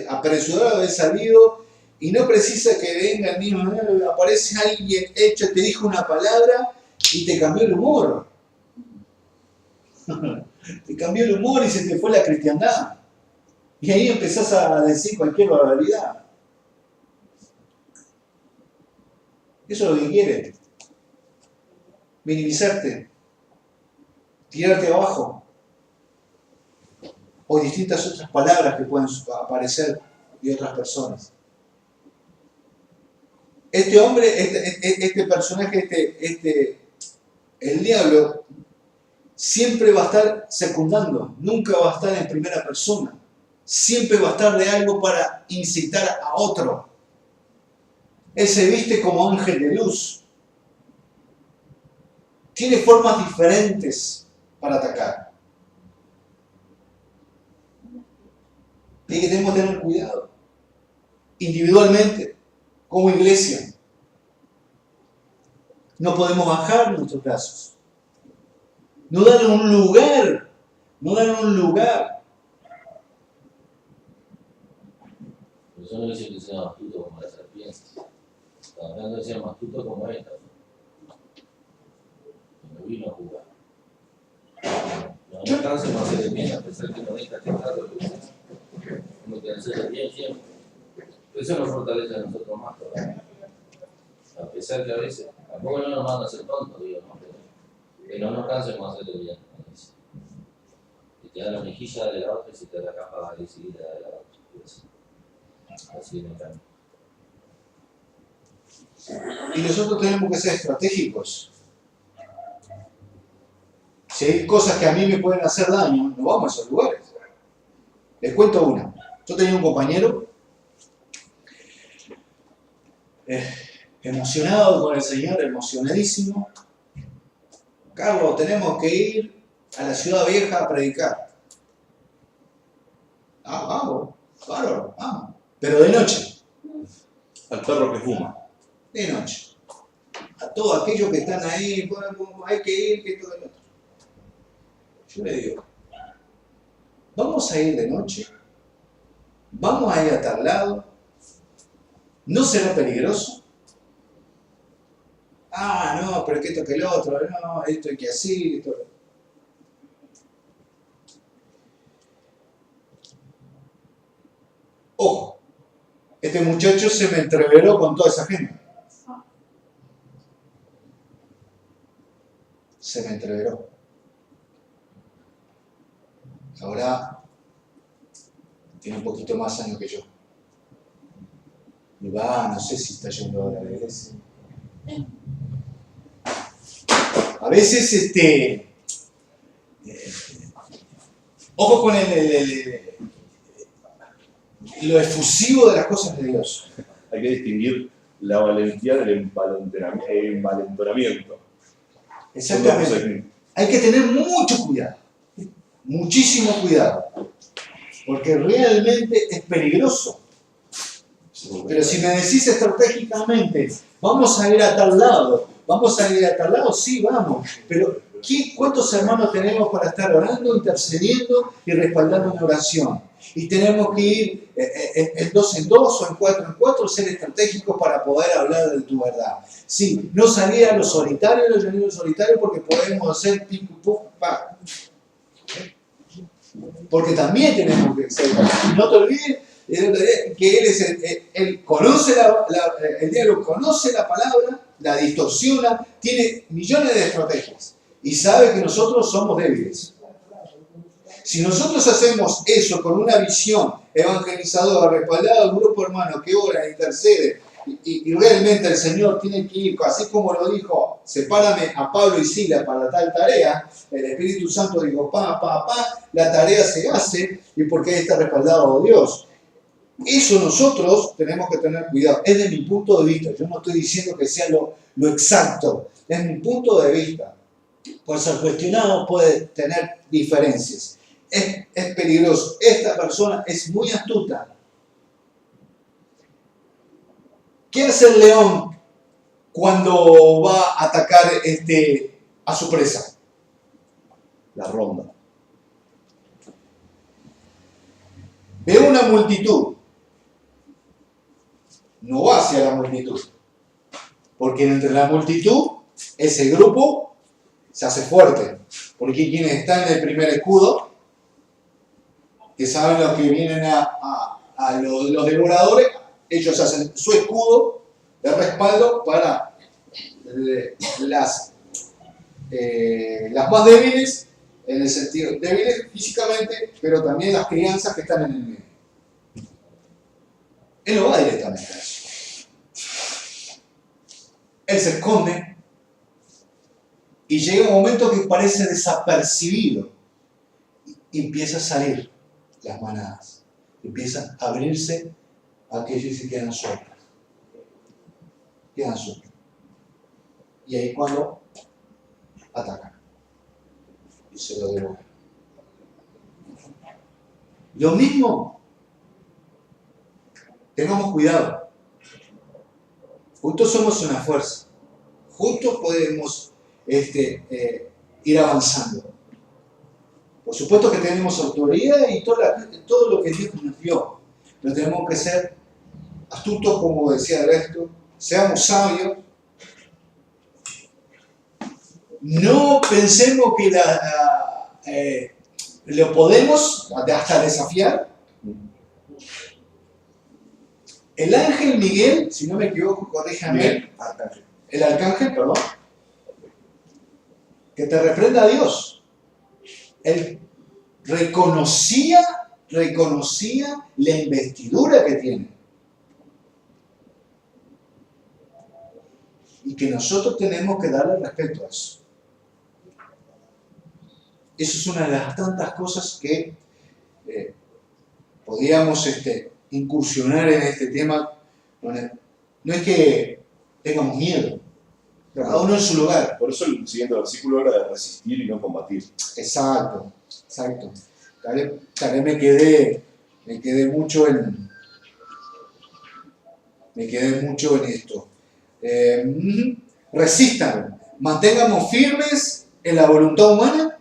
apresurado he salido y no precisa que venga el mismo, aparece alguien hecho, te dijo una palabra y te cambió el humor. Te cambió el humor y se te fue la cristiandad. Y ahí empezás a decir cualquier barbaridad. Eso es lo que quiere. Minimizarte. Tirarte abajo. O distintas otras palabras que pueden aparecer de otras personas. Este hombre, este personaje, el diablo, siempre va a estar secundando, nunca va a estar en primera persona. Siempre va a estar de algo para incitar a otro. Él se viste como ángel de luz. Tiene formas diferentes para atacar. Y que tenemos que tener cuidado. Individualmente, como iglesia. No podemos bajar nuestros brazos. No darle un lugar. No darle un lugar. Por eso no dice que sea astuto como la serpiente. Está hablando de ser más astuto como esta. No vino a jugar. No alcanza a hacer el bien, a pesar que no deja que está lo que sea. Como que hacer el bien siempre. Eso nos fortalece a nosotros más todavía. A pesar que a veces, tampoco no nos manda a ser tontos, digo, ¿no? Pero que no nos cansemos de hacer el bien. Si te da la mejilla, dale la otra, y si te da la capa, dale la otra. Así me encanta. Y nosotros tenemos que ser estratégicos. Si hay cosas que a mí me pueden hacer daño, no vamos a esos lugares. Les cuento una. Yo tenía un compañero emocionado con el Señor, emocionadísimo. Carlos, tenemos que ir a la ciudad vieja a predicar. Ah, vamos, claro, vamos. Pero de noche. Al perro que fuma. De noche. A todos aquellos que están ahí, bueno, hay que ir, que todo el otro. Yo le digo, vamos a ir de noche, vamos a ir a tal lado, no será peligroso. Ah, no, pero que esto que el otro, no, esto hay que así, esto. Ojo, este muchacho se me entreveró con toda esa gente. Se me entreveró. Ahora tiene un poquito más años que yo. Y va, no sé si está yendo ahora a la iglesia. A veces, ojo con lo efusivo de las cosas de Dios. Hay que distinguir la valentía del envalentonamiento. Exactamente. Hay que tener mucho cuidado. Muchísimo cuidado. Porque realmente es peligroso. Pero si me decís estratégicamente, vamos a ir a tal lado, sí, vamos. Pero ¿cuántos hermanos tenemos para estar orando, intercediendo y respaldando una oración? Y tenemos que ir en 2 en 2 o en 4 en 4, ser estratégicos para poder hablar de tu verdad. Sí, no salir a los solitarios, porque podemos hacer pico, puf, pa. Porque también tenemos que ser. No te olvides que él conoce el diablo conoce la palabra, la distorsiona, tiene millones de estrategias y sabe que nosotros somos débiles. Si nosotros hacemos eso con una visión evangelizadora, respaldada al grupo hermano que ora e intercede, y realmente el Señor tiene que ir, así como lo dijo, sepárame a Pablo y Silas para tal tarea, el Espíritu Santo dijo, la tarea se hace, y porque ahí está respaldado Dios. Eso nosotros tenemos que tener cuidado. Es de mi punto de vista. Yo no estoy diciendo que sea lo exacto. Es mi punto de vista. Puede ser cuestionado, puede tener diferencias. Es peligroso. Esta persona es muy astuta. ¿Qué hace el león cuando va a atacar a su presa? La ronda. Ve una multitud. No va hacia la multitud. Porque entre la multitud, ese grupo se hace fuerte. Porque quienes están en el primer escudo que saben los que vienen a los devoradores, ellos hacen su escudo de respaldo para las más débiles, en el sentido, débiles físicamente, pero también las crianzas que están en el medio. Él no va directamente a eso. Él se esconde y llega un momento que parece desapercibido y empieza a salir las manadas, empiezan a abrirse aquellos y se quedan solos. Quedan solos. Y ahí cuando atacan y se lo devoran. Lo mismo, tengamos cuidado. Juntos somos una fuerza. Juntos podemos ir avanzando. Por supuesto que tenemos autoridad y todo lo que Dios nos dio. Pero tenemos que ser astutos, como decía el resto. Seamos sabios. No pensemos que lo podemos hasta desafiar. El ángel Miguel, si no me equivoco, corríjame. El arcángel, perdón. Que te reprenda a Dios. Él reconocía la investidura que tiene. Y que nosotros tenemos que darle respeto a eso. Eso es una de las tantas cosas que podríamos incursionar en este tema. No es que tengamos miedo, cada uno en su lugar. Por eso el siguiente versículo era de resistir y no combatir. Exacto. Tal vez me quedé mucho en esto. Resistan, mantengamos firmes en la voluntad humana,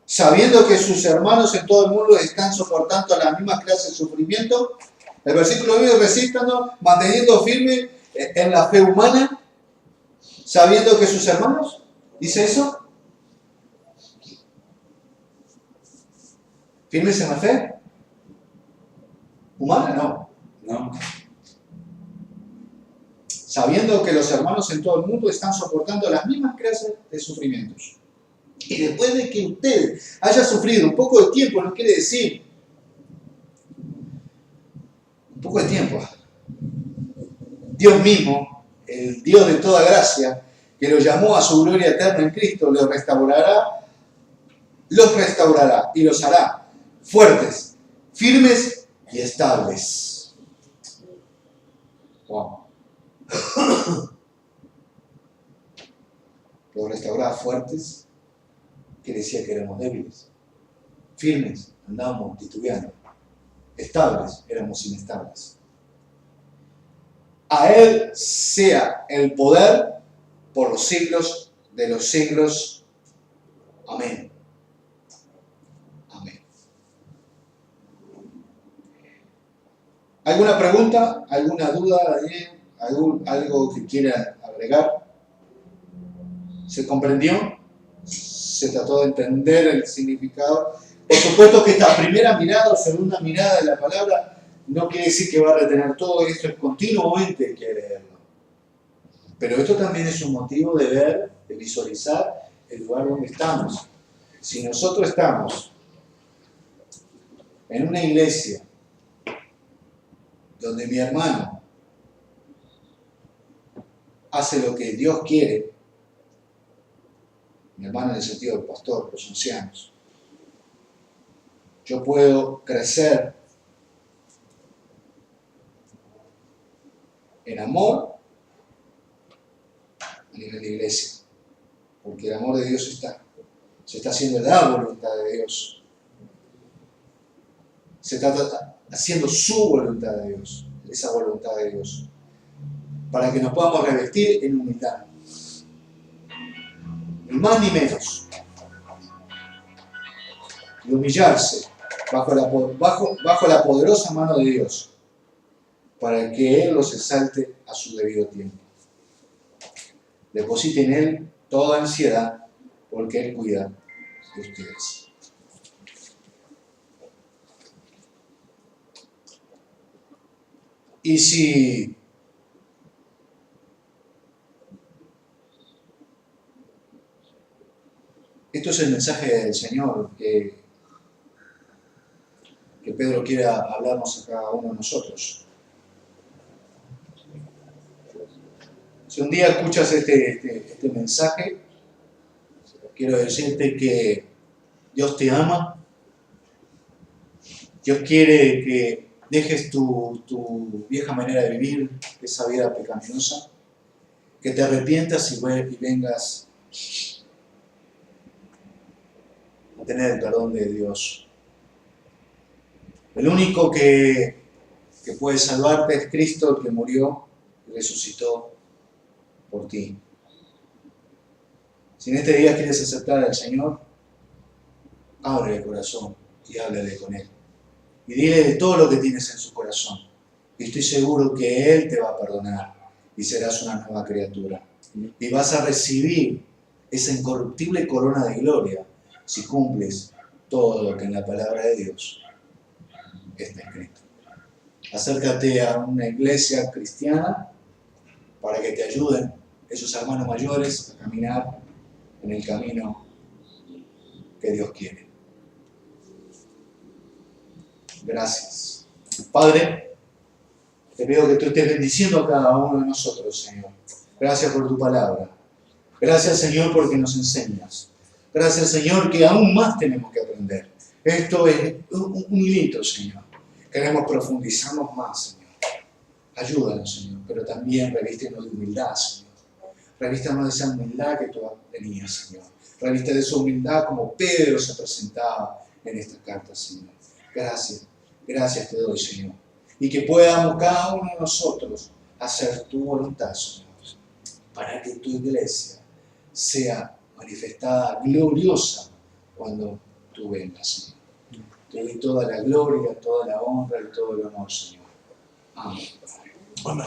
sabiendo que sus hermanos en todo el mundo están soportando la misma clase de sufrimiento. El versículo 9, resistando, manteniendo firme en la fe humana, sabiendo que sus hermanos, ¿dice eso? ¿Firmes en la fe? ¿Humana? No. Sabiendo que los hermanos en todo el mundo están soportando las mismas clases de sufrimientos. Y después de que usted haya sufrido un poco de tiempo, no quiere decir un poco de tiempo, Dios mismo, el Dios de toda gracia, que los llamó a su gloria eterna en Cristo, los restaurará y los hará fuertes, firmes y estables. Wow. Los restaurará fuertes, que decía que éramos débiles, firmes, andábamos titubeando, estables, éramos inestables. A Él sea el poder por los siglos de los siglos. Amén. Amén. ¿Alguna pregunta? ¿Alguna duda? ¿Algo que quiera agregar? ¿Se comprendió? ¿Se trató de entender el significado? Por supuesto que esta primera mirada o segunda mirada de la palabra no quiere decir que va a retener todo esto, continuamente hay que leerlo. Pero esto también es un motivo de ver, de visualizar el lugar donde estamos. Si nosotros estamos en una iglesia donde mi hermano hace lo que Dios quiere, mi hermano en el sentido del pastor, los ancianos, yo puedo crecer en amor a nivel de iglesia, porque el amor de Dios se está haciendo la voluntad de Dios, se está haciendo su voluntad de Dios, esa voluntad de Dios, para que nos podamos revestir en humildad, ni más ni menos, y humillarse bajo la poderosa mano de Dios, para que Él los exalte a su debido tiempo. Deposite en Él toda ansiedad, porque Él cuida de ustedes. Y si esto es el mensaje del Señor que Pedro quiera hablarnos a cada uno de nosotros. Si un día escuchas este mensaje, quiero decirte que Dios te ama, Dios quiere que dejes tu vieja manera de vivir, esa vida pecaminosa, que te arrepientas y vengas a tener el perdón de Dios. El único que puede salvarte es Cristo, el que murió y resucitó por ti. Si en este día quieres aceptar al Señor, abre el corazón y háblale con Él. Y dile de todo lo que tienes en su corazón. Y estoy seguro que Él te va a perdonar y serás una nueva criatura. Y vas a recibir esa incorruptible corona de gloria si cumples todo lo que en la palabra de Dios está escrito. Acércate a una iglesia cristiana para que te ayuden esos hermanos mayores a caminar en el camino que Dios quiere. Gracias. Padre, te pido que tú estés bendiciendo a cada uno de nosotros, Señor. Gracias por tu palabra. Gracias, Señor, porque nos enseñas. Gracias, Señor, que aún más tenemos que aprender. Esto es un hilito, Señor. Queremos profundizarnos más, Señor. Ayúdanos, Señor, pero también revístenos de humildad, Señor. Revístenos de esa humildad que tú tenías, Señor. Reviste de esa humildad como Pedro se presentaba en esta carta, Señor. Gracias, gracias te doy, Señor. Y que podamos cada uno de nosotros hacer tu voluntad, Señor, para que tu iglesia sea manifestada gloriosa cuando tú vengas, Señor. Te doy toda la gloria, toda la honra y todo el honor, Señor. Amén. Amén.